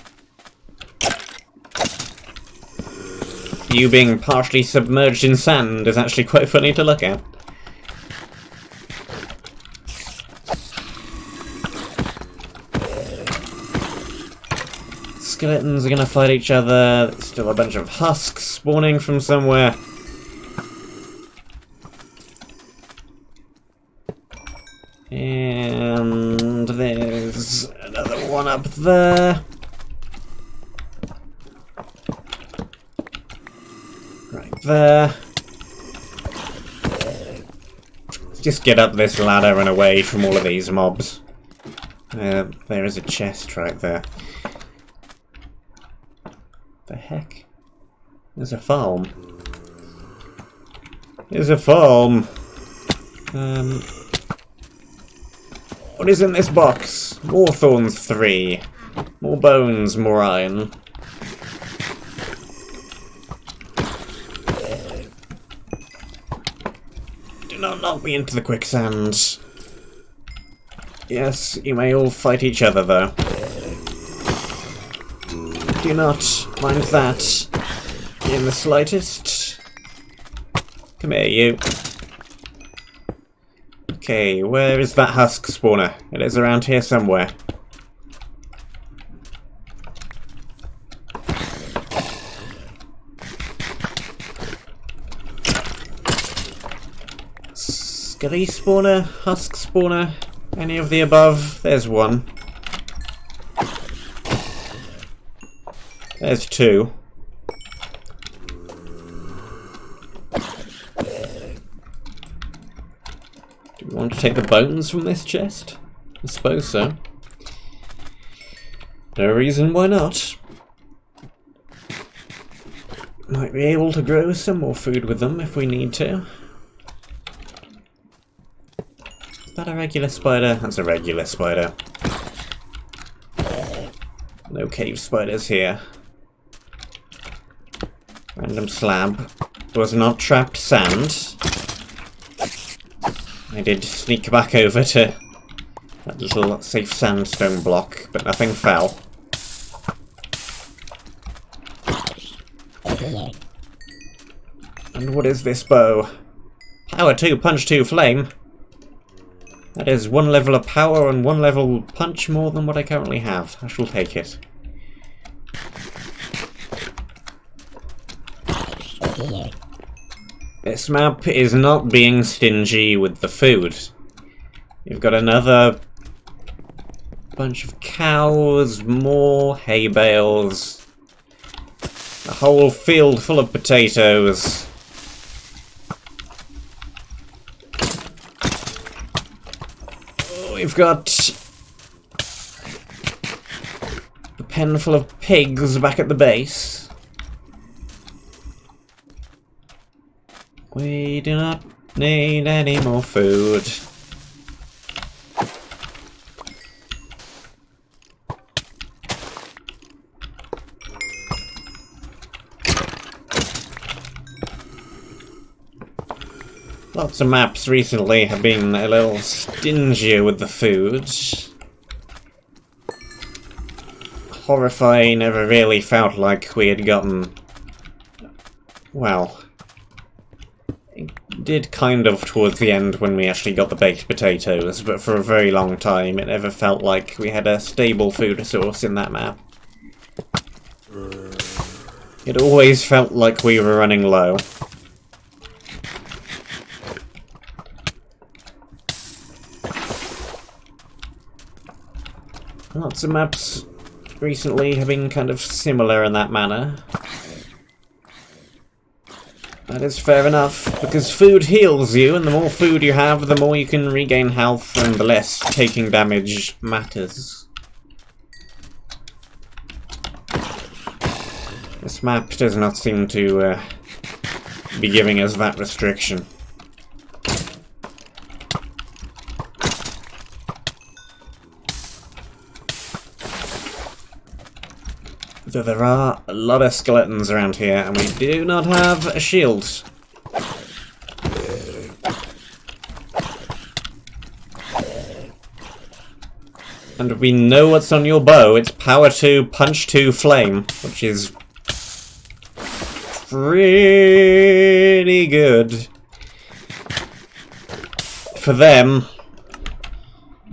You being partially submerged in sand is actually quite funny to look at. Skeletons are gonna fight each other. There's still a bunch of husks spawning from somewhere. And there's another one up there. Right there. Just get up this ladder and away from all of these mobs. There is a chest right there. The heck? There's a farm. There's a farm. What is in this box? More Thorns 3. More bones, more iron. Do not knock me into the quicksand. Yes, you may all fight each other though. Do not mind that in the slightest. Come here, you. Okay, where is that husk spawner? It is around here somewhere. Skelly spawner? Husk spawner? Any of the above? There's one. There's two. Do we want to take the bones from this chest? I suppose so. No reason why not. Might be able to grow some more food with them if we need to. Is that a regular spider? That's a regular spider. No cave spiders here. Random slab. Was not trapped sand. I did sneak back over to that little safe sandstone block, but nothing fell. And what is this bow? Power 2, punch 2, flame. That is one level of power and one level punch more than what I currently have. I shall take it. This map is not being stingy with the food. You've got another bunch of cows, more hay bales, a whole field full of potatoes. We've got a pen full of pigs back at the base. We do not need any more food. Lots of maps recently have been a little stingier with the food. Horrify never really felt like we had gotten... well... it did kind of towards the end when we actually got the baked potatoes, but for a very long time it never felt like we had a stable food source in that map. It always felt like we were running low. Lots of maps recently have been kind of similar in that manner. That is fair enough, because food heals you, and the more food you have, the more you can regain health, and the less taking damage matters. This map does not seem to be giving us that restriction. Though there are a lot of skeletons around here, and we do not have a shield. And we know what's on your bow. It's power 2, punch 2, flame, which is pretty good for them,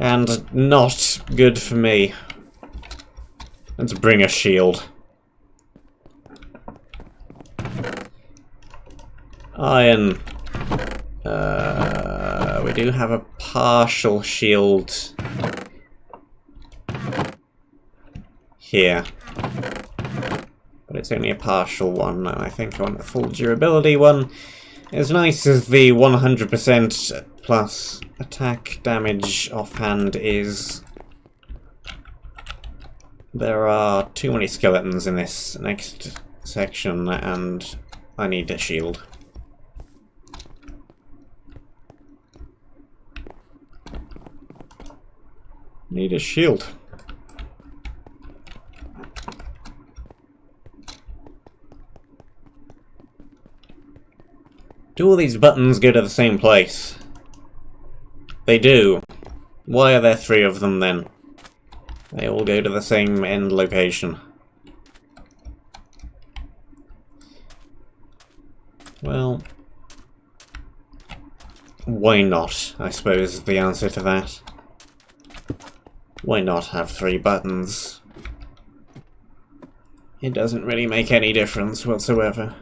and not good for me. Let's bring a shield. Iron. We do have a partial shield here. But it's only a partial one, and I think I want the full durability one. As nice as the 100% plus attack damage offhand is, there are too many skeletons in this next section, and I need a shield. Need a shield. Do all these buttons go to the same place? They do. Why are there 3 of them then? They all go to the same end location. Well, why not, I suppose, is the answer to that. Why not have 3 buttons? It doesn't really make any difference whatsoever.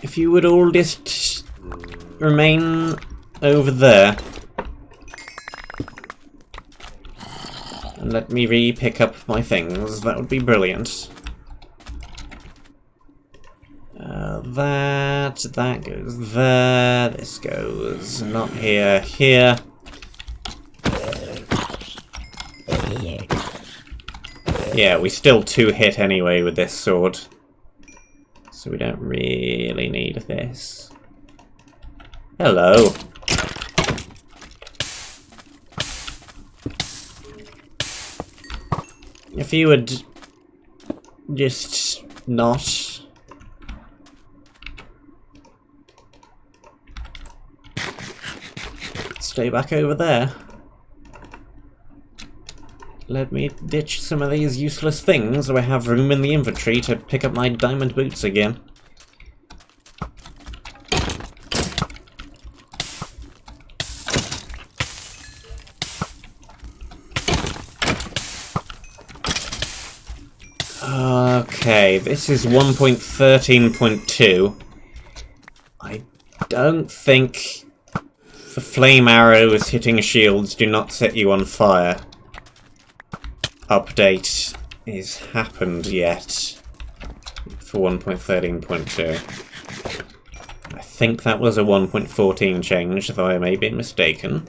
If you would all just remain over there and let me re-pick up my things, that would be brilliant. That goes there, this goes not here, here. Yeah, we still 2-hit anyway with this sword, so we don't really need this. Hello. If you would just not... stay back over there. Let me ditch some of these useless things so I have room in the inventory to pick up my diamond boots again. Okay, this is 1.13.2. I don't think the flame arrows hitting shields do not set you on fire update is happened yet for 1.13.2. I think that was a 1.14 change, though I may be mistaken.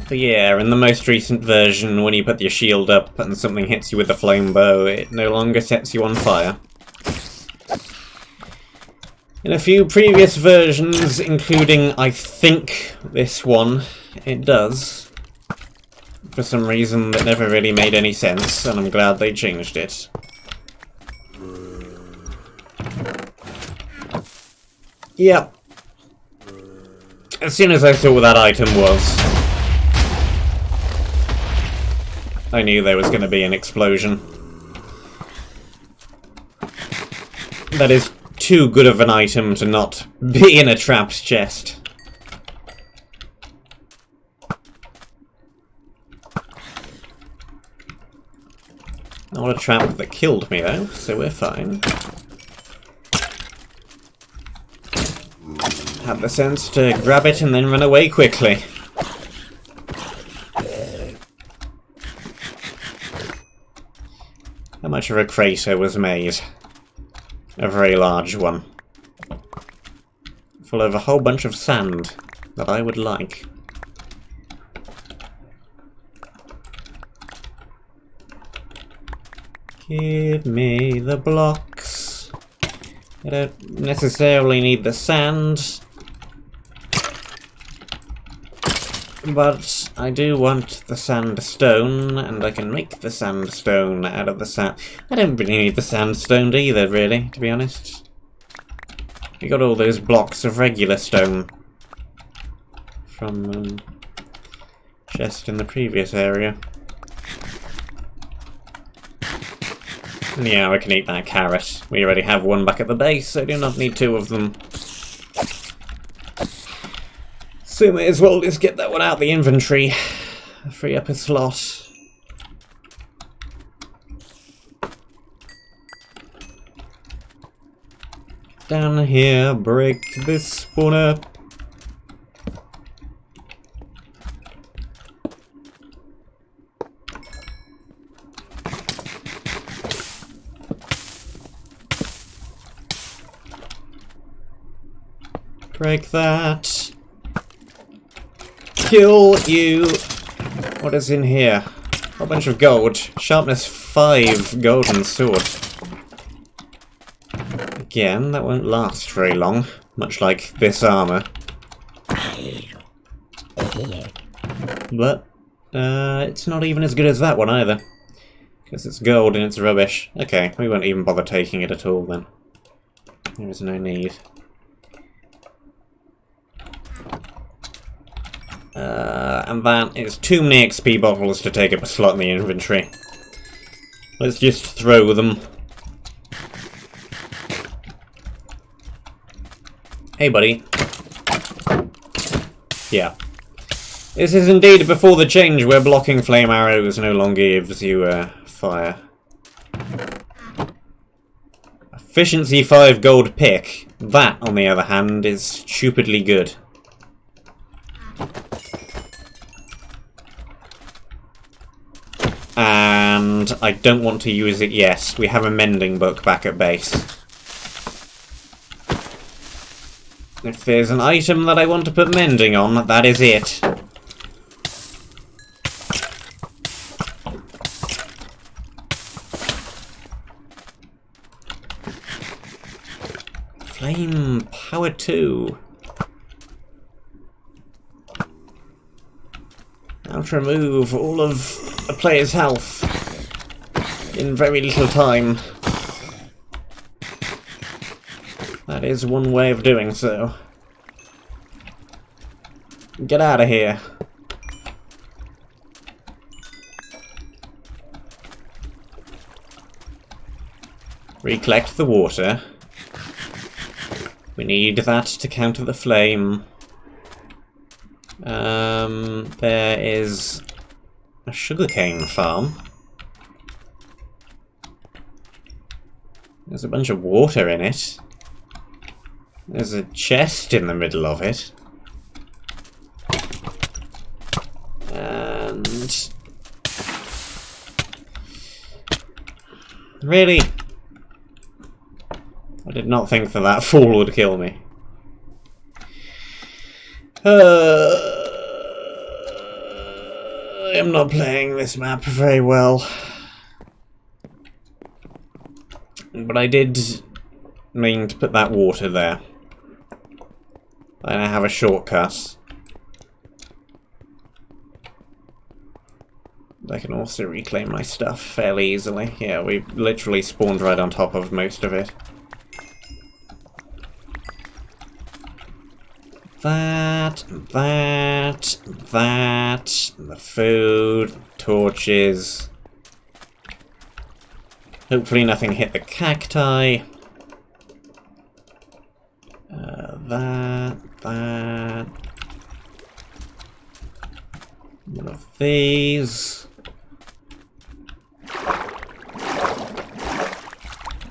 But yeah, in the most recent version, when you put your shield up and something hits you with a flame bow, it no longer sets you on fire. In a few previous versions, including, I think, this one, it does. for some reason that never really made any sense, and I'm glad they changed it. Yep. As soon as I saw what that item was, I knew there was going to be an explosion. That is too good of an item to not be in a trapped chest. Not a trap that killed me though, so we're fine. Had the sense to grab it and then run away quickly. How much of a crater was made? A very large one. Full of a whole bunch of sand that I would like. Give me the blocks. I don't necessarily need the sand. But I do want the sandstone, and I can make the sandstone out of the sand. I don't really need the sandstone either, really, to be honest. We got all those blocks of regular stone from chest in the previous area. And yeah, I can eat that carrot. We already have one back at the base, so I do not need two of them. So may as well just get that one out of the inventory. Free up a slot. Down here, break this spawner. Break that. Kill you. What is in here? A bunch of gold. Sharpness 5 golden sword. Again, that won't last very long. Much like this armor. But it's not even as good as that one either. Because it's gold and it's rubbish. Okay, we won't even bother taking it at all then. There is no need. And that is too many XP bottles to take up a slot in the inventory. Let's just throw them. Hey, buddy. Yeah. This is indeed before the change where blocking flame arrows no longer gives you fire. Efficiency 5 gold pick. That, on the other hand, is stupidly good. And I don't want to use it yet. We have a mending book back at base. If there's an item that I want to put mending on, that is it. Flame power 2. How to remove all of a player's health in very little time. That is one way of doing so. Get out of here. Recollect the water. We need that to counter the flame. There is a sugarcane farm. There's a bunch of water in it. There's a chest in the middle of it. And... really? I did not think that that fall would kill me. I am not playing this map very well. But I did mean to put that water there. I now have a shortcut. I can also reclaim my stuff fairly easily. Yeah, we literally spawned right on top of most of it. That, the food, torches. Hopefully nothing hit the cacti. That. One of these.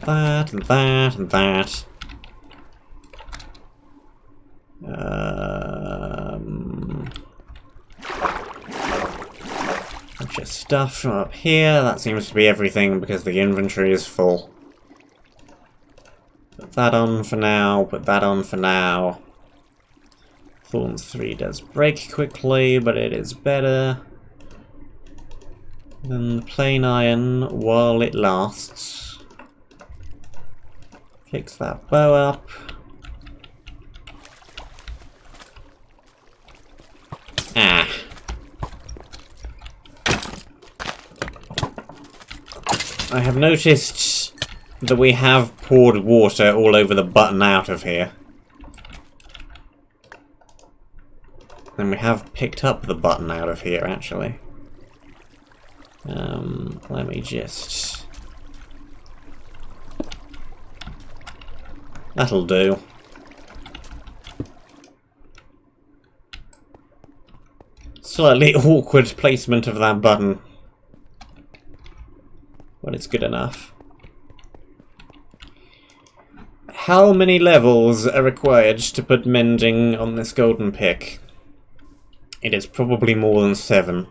That, and that, and that. Bunch of stuff from up here. That seems to be everything because the inventory is full. Put that on for now, put that on for now. Thorns 3 does break quickly, but it is better than the plain iron while it lasts. Fix that bow up. Ah. I have noticed that we have poured water all over the button out of here. And we have picked up the button out of here, actually. Let me just... That'll do. Slightly awkward placement of that button. But it's good enough. How many levels are required to put mending on this golden pick? It is probably more than 7.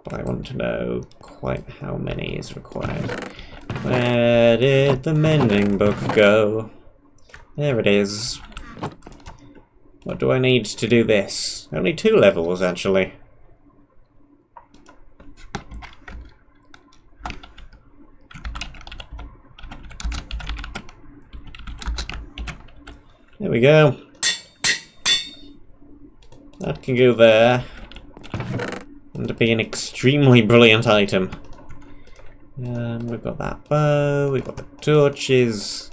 But I want to know quite how many is required. Where did the mending book go? There it is. What do I need to do this? Only 2 levels, actually. There we go. That can go there. And to be an extremely brilliant item. We've got that bow, we've got the torches.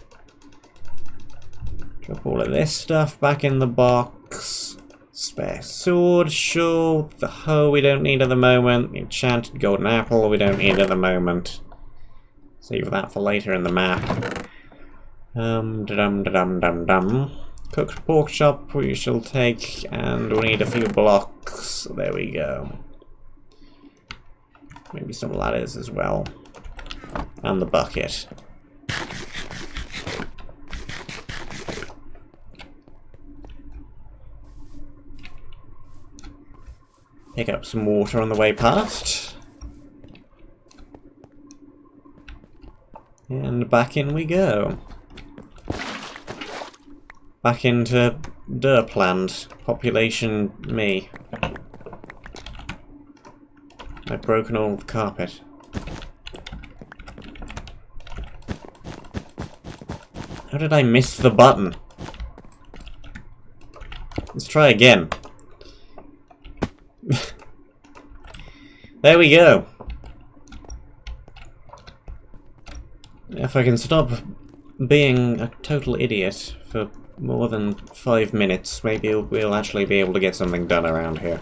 Drop all of this stuff back in the box. Spare sword, sure. The hoe we don't need at the moment. The enchanted golden apple we don't need at the moment. Save that for later in the map. Cooked pork chop we shall take, and we'll need a few blocks. There we go. Maybe some ladders as well. And the bucket. Pick up some water on the way past. And back in we go. Back into Derpland. Population me. I've broken all the carpet. How did I miss the button? Let's try again. There we go. If I can stop being a total idiot for more than 5 minutes, maybe we'll actually be able to get something done around here.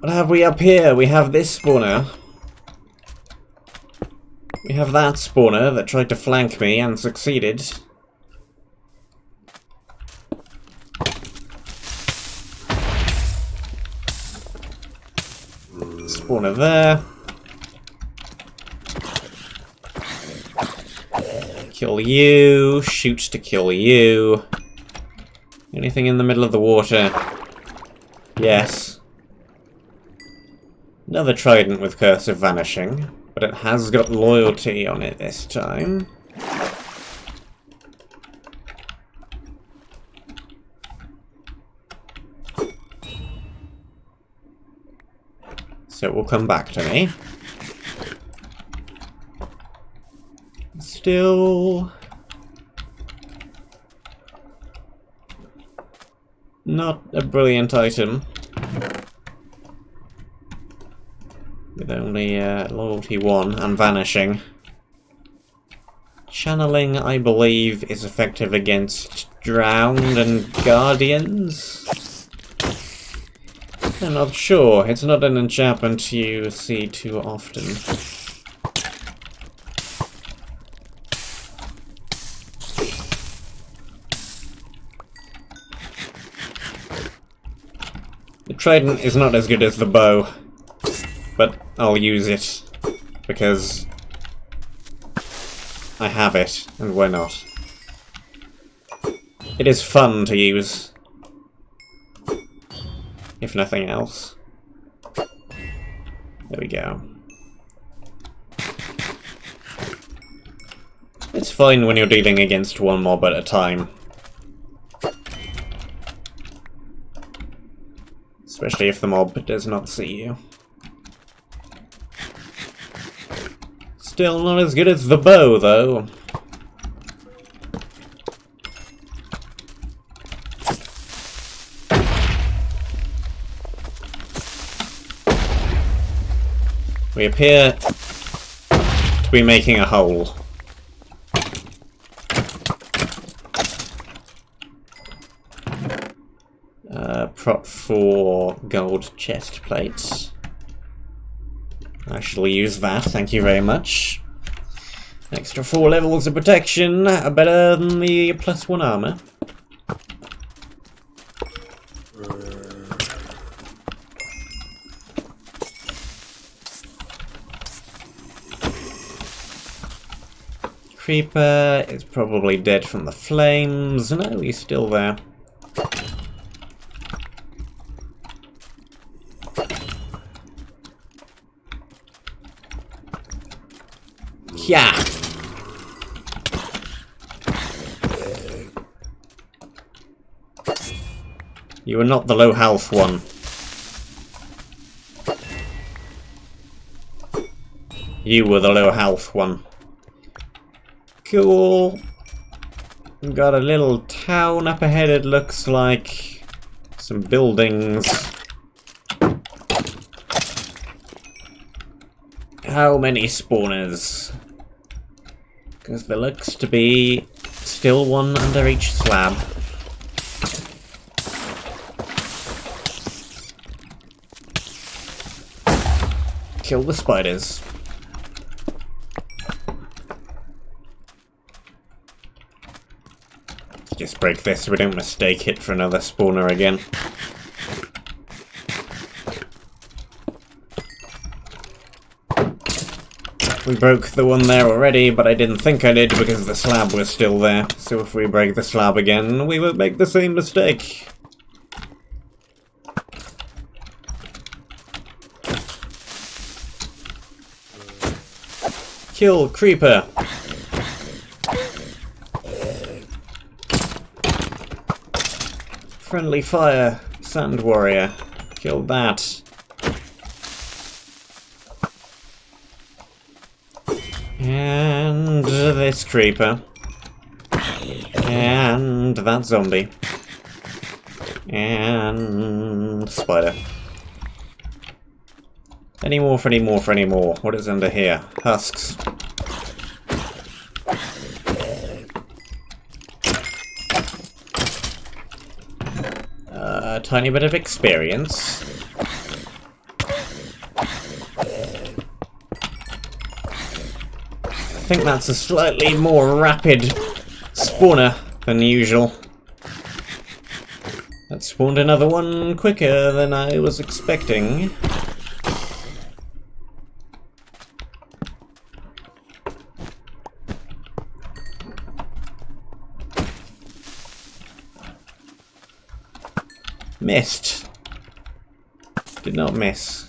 What have we up here? We have this spawner. We have that spawner that tried to flank me and succeeded. Spawner there. Kill you. Shoot to kill you. Anything in the middle of the water? Yes. Another trident with Curse of Vanishing, but it has got loyalty on it this time. So it will come back to me. Still... Not a brilliant item. With only Loyalty 1 and Vanishing. Channeling, I believe, is effective against Drowned and Guardians? I'm not sure. It's not an enchantment you see too often. The trident is not as good as the bow, but I'll use it because I have it, and why not? It is fun to use, if nothing else. There we go. It's fine when you're dealing against one mob at a time. Especially if the mob does not see you. Still not as good as the bow, though. We appear to be making a hole. Prop 4 gold chest plates. I shall use that, thank you very much. Extra 4 levels of protection are better than the +1 armor. Creeper is probably dead from the flames. No, he's still there. Yeah. You are not the low health one. You were the low health one. Cool. We've got a little town up ahead, it looks like. Some buildings. How many spawners? Because there looks to be still one under each slab. Kill the spiders. Let's just break this so we don't mistake it for another spawner again. We broke the one there already, but I didn't think I did because the slab was still there. So if we break the slab again, we will make the same mistake. Kill creeper. Friendly fire, sand warrior. Kill that. And this creeper. And that zombie. And spider. Any more for any more for any more. What is under here? Husks. A tiny bit of experience. I think that's a slightly more rapid spawner than usual. That spawned another one quicker than I was expecting. Missed. Did not miss.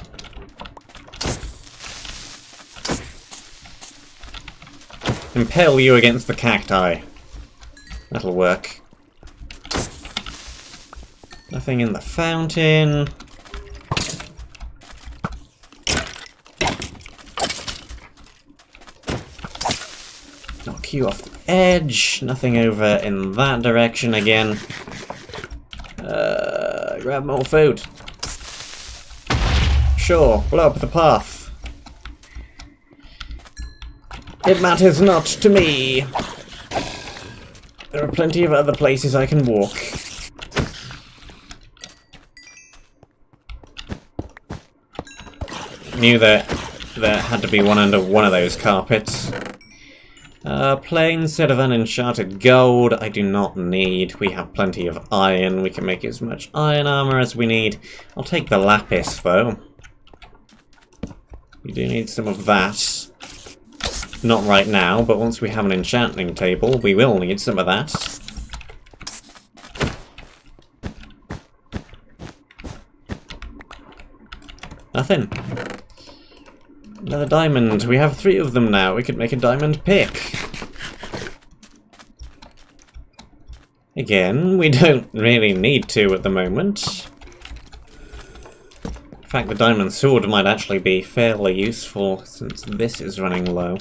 Impale you against the cacti. That'll work. Nothing in the fountain. Knock you off the edge. Nothing over in that direction again. Grab more food. Sure, blow up the path. It matters not to me. There are plenty of other places I can walk. Knew that there had to be one under one of those carpets. Plain set of unenchanted gold I do not need. We have plenty of iron. We can make as much iron armor as we need. I'll take the lapis though. We do need some of that. Not right now, but once we have an enchanting table, we will need some of that. Nothing. Another diamond. We have 3 of them now. We could make a diamond pick. Again, we don't really need to at the moment. In fact, the diamond sword might actually be fairly useful since this is running low.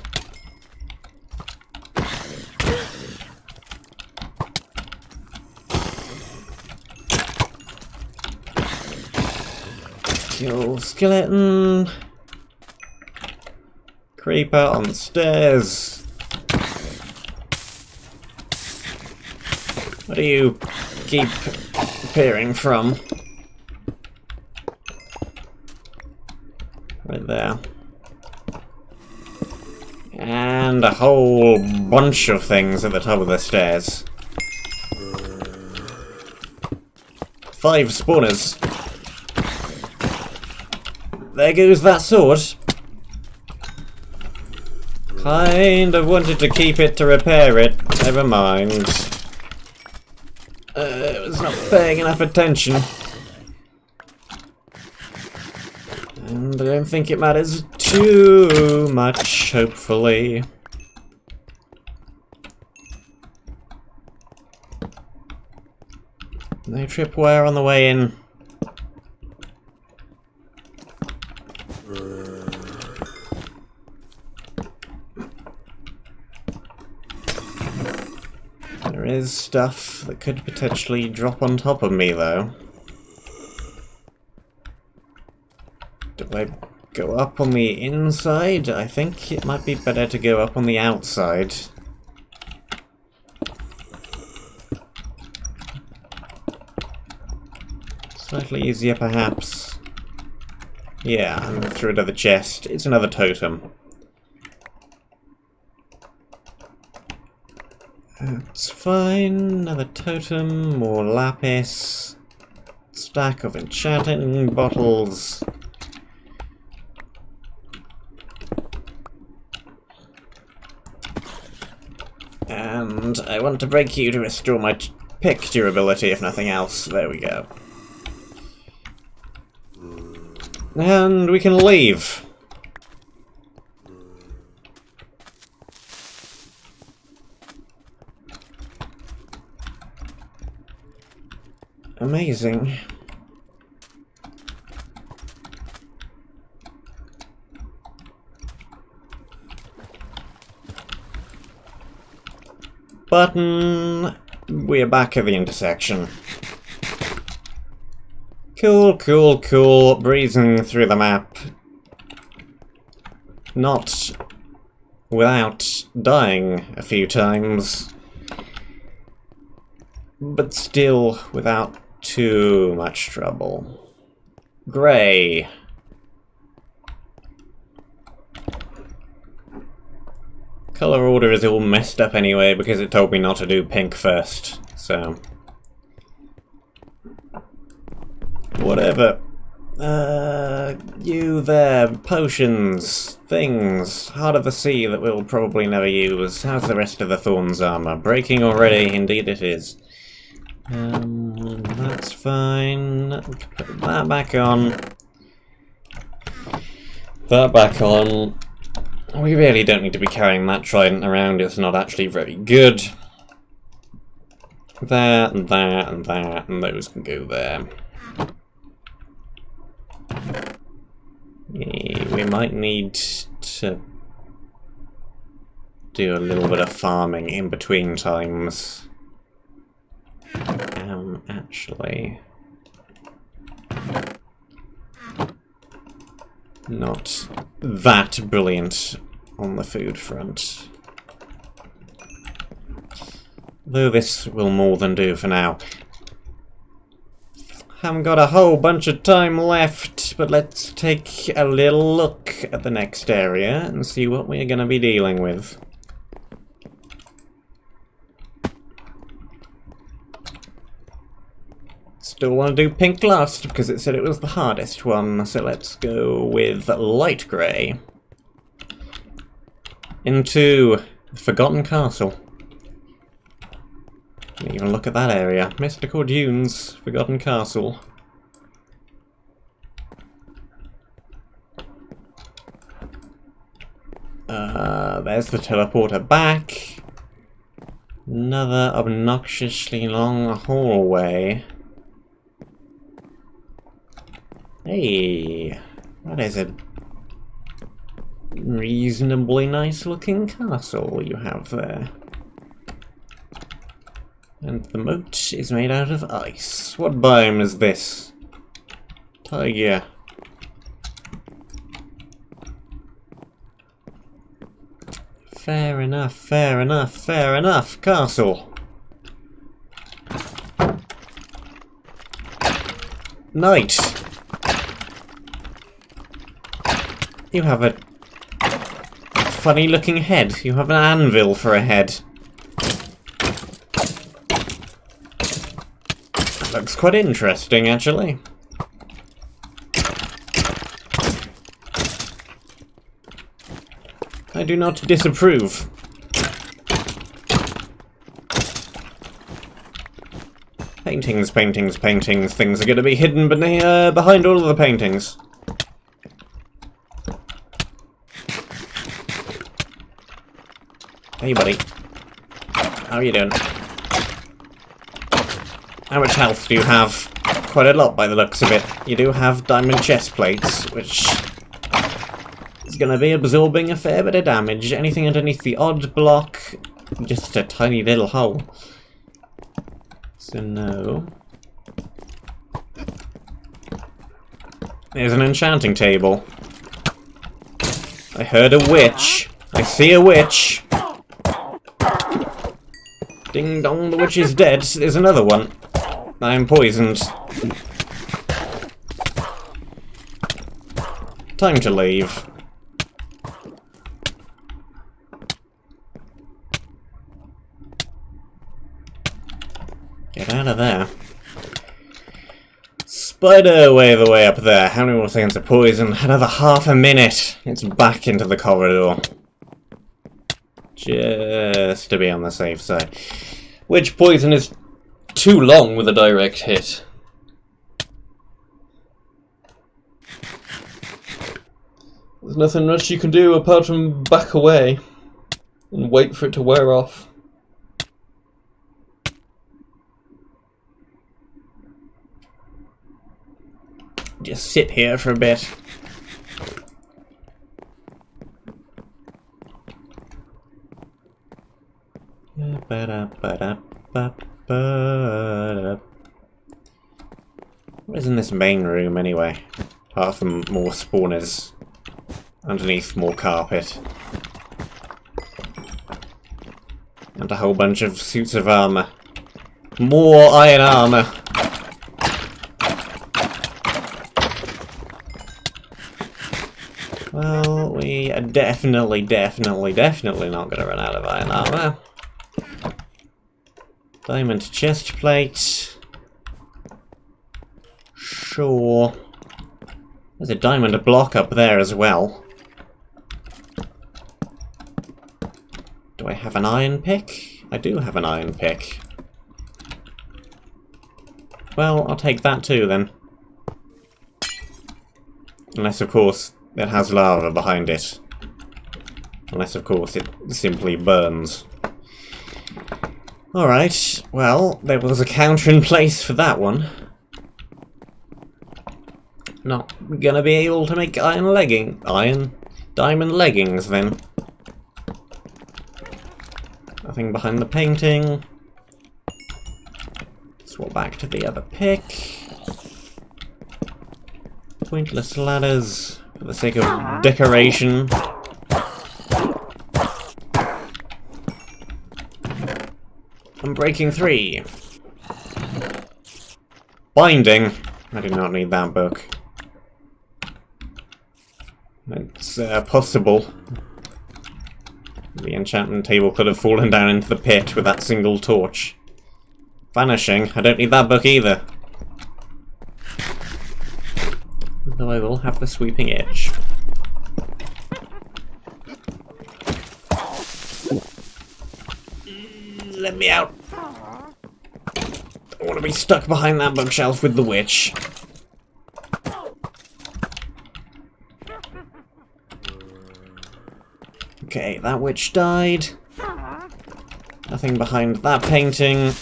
Kill skeleton. Creeper on the stairs. Where do you keep appearing from? Right there. And a whole bunch of things at the top of the stairs. 5 spawners. There goes that sword. Kind of wanted to keep it to repair it. Never mind. It was not paying enough attention. And I don't think it matters too much, hopefully. No tripwire on the way in. There is stuff that could potentially drop on top of me, though. Do I go up on the inside? I think it might be better to go up on the outside. Slightly easier, perhaps. Yeah, and through another chest. It's another totem. That's fine. Another totem, more lapis. Stack of enchanting bottles. And I want to break you to restore my pick durability, if nothing else. There we go. And we can leave. Amazing. Button. We're back at the intersection. Cool, cool, cool. Breezing through the map. Not without dying a few times. But still without too much trouble. Grey. Colour order is all messed up anyway because it told me not to do pink first, so... Whatever. You there, potions, things, Heart of the Sea that we'll probably never use. How's the rest of the Thorns armor? Breaking already? Indeed it is. That's fine. Put that back on. That back on. We really don't need to be carrying that trident around, it's not actually very good. That, and that, and that, and those can go there. We might need to do a little bit of farming in between times. Actually... Not that brilliant on the food front. Though this will more than do for now. Haven't got a whole bunch of time left, but let's take a little look at the next area and see what we're going to be dealing with. Still want to do pink last because it said it was the hardest one, so let's go with light grey. Into the Forgotten Castle. Even look at that area. Mystical Dunes, Forgotten Castle. There's the teleporter back. Another obnoxiously long hallway. Hey, that is a reasonably nice looking castle you have there. And the moat is made out of ice. What biome is this? Tiger. Fair enough, fair enough, fair enough. Castle. Knight. You have a funny looking head. You have an anvil for a head. Looks quite interesting, actually. I do not disapprove. Paintings, paintings, paintings. Things are going to be hidden behind all of the paintings. Hey, buddy. How are you doing? How much health do you have? Quite a lot by the looks of it. You do have diamond chest plates, which is going to be absorbing a fair bit of damage. Anything underneath the odd block, just a tiny little hole. So no. There's an enchanting table. I heard a witch. I see a witch. Ding dong, the witch is dead. There's another one. I am poisoned. Time to leave. Get out of there. Spider way the way up there. How many more seconds of poison? Another half a minute. It's back into the corridor. Just to be on the safe side. Which poison is too long with a direct hit. There's nothing much you can do apart from back away and wait for it to wear off. Just sit here for a bit. What is in this main room anyway? Apart from more spawners underneath more carpet. And a whole bunch of suits of armour. More iron armour! Well, we are definitely not going to run out of iron armour. Diamond chest plate. Sure. There's a diamond block up there as well. Do I have an iron pick? I do have an iron pick. Well, I'll take that too then. Unless, of course, it has lava behind it. Unless, of course, it simply burns. Alright, well, there was a counter in place for that one. Not gonna be able to make diamond leggings then. Nothing behind the painting. Swap back to the other pick. Pointless ladders. for the sake of decoration. I'm breaking 3. Binding. I did not need that book. It's possible. The enchantment table could have fallen down into the pit with that single torch. Vanishing. I don't need that book either. Though I will have the sweeping edge. Let me out. Don't want to be stuck behind that bookshelf with the witch. Okay, that witch died. Nothing behind that painting.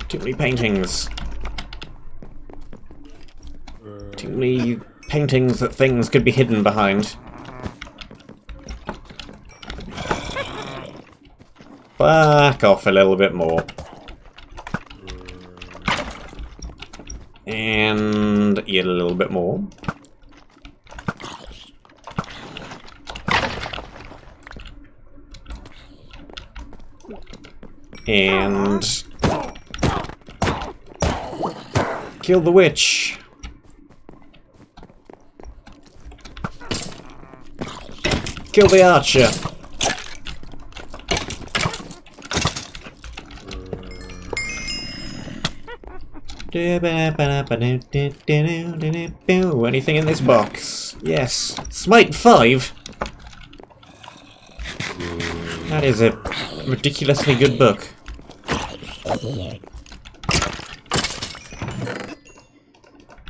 Too many paintings. Too many paintings that things could be hidden behind. Back off a little bit more. And yet a little bit more. And kill the witch. Kill the archer. Anything in this box? Yes. Smite 5? That is a ridiculously good book.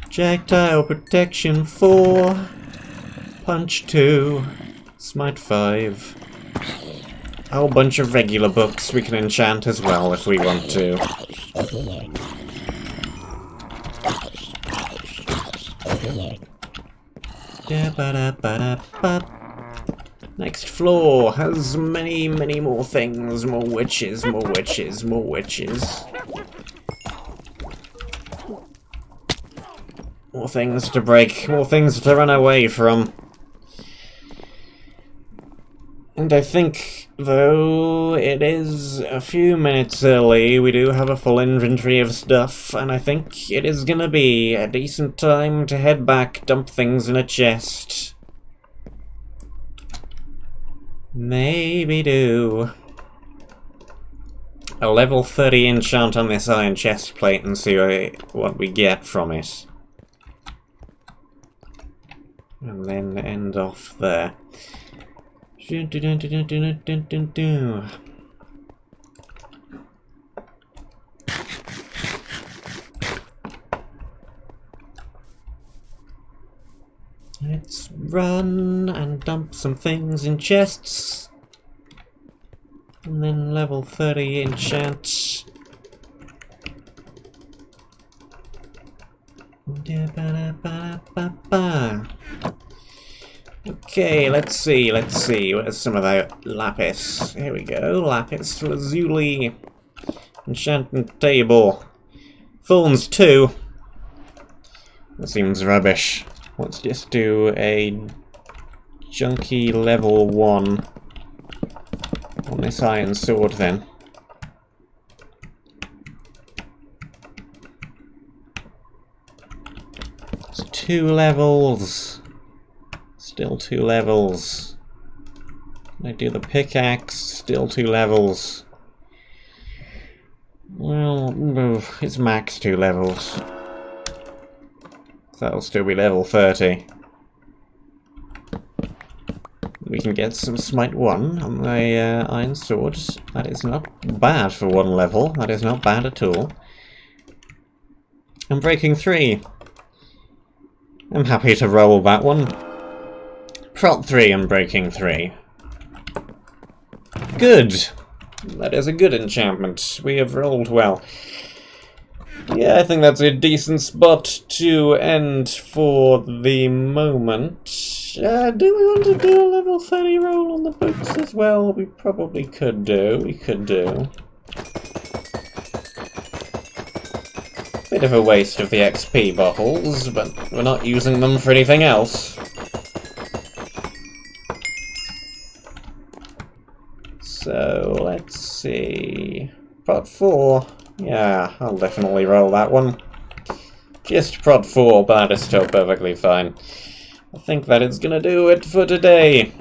Projectile protection 4. Punch 2. Smite 5. A whole bunch of regular books we can enchant as well if we want to. Next floor has many, many more things. More witches, more witches, more witches. More things to break, more things to run away from. And I think, though it is a few minutes early, we do have a full inventory of stuff, and I think it is gonna be a decent time to head back, dump things in a chest. Maybe do a level 30 enchant on this iron chest plate and see what we get from it. And then end off there. Let's run and dump some things in chests. And then level 30 enchant. Okay, let's see. Where's some of that lapis? Here we go, lapis lazuli. Enchantment table. Thorns 2. That seems rubbish. Let's just do a junky level 1 on this iron sword then. It's 2 levels. Still 2 levels. I do the pickaxe, still 2 levels. Well, it's max 2 levels. That'll still be level 30. We can get some Smite 1 on the Iron Sword. That is not bad for 1 level. That is not bad at all. I'm breaking 3. I'm happy to roll that one. Prot 3 and breaking 3. Good! That is a good enchantment. We have rolled well. Yeah, I think that's a decent spot to end for the moment. Do we want to do a level 30 roll on the books as well? We probably could do. We could do. Bit of a waste of the XP bottles, but we're not using them for anything else. So, let's see... Prod 4. Yeah, I'll definitely roll that one. Just Prod 4, but that is still perfectly fine. I think that is gonna do it for today.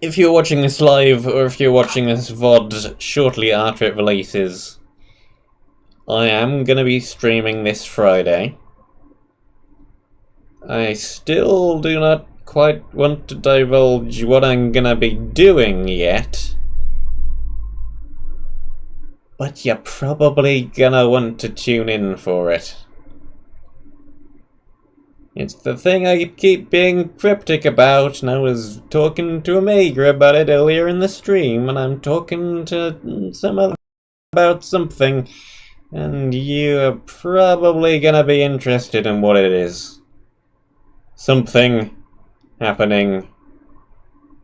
If you're watching this live, or if you're watching this VOD shortly after it releases, I am gonna be streaming this Friday. I still do not quite want to divulge what I'm gonna be doing yet, but you're probably gonna want to tune in for it. It's the thing I keep being cryptic about, and I was talking to a maker about it earlier in the stream, and I'm talking to some other about something, and you're probably gonna be interested in what it is. Something happening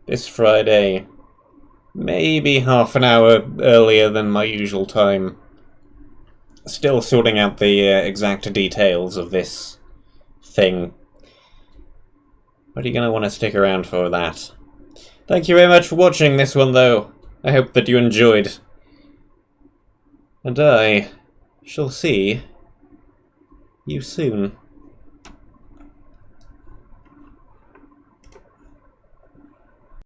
this Friday, maybe half an hour earlier than my usual time. Still sorting out the exact details of this thing. But you're going to want to stick around for that. Thank you very much for watching this one, though. I hope that you enjoyed. And I shall see you soon.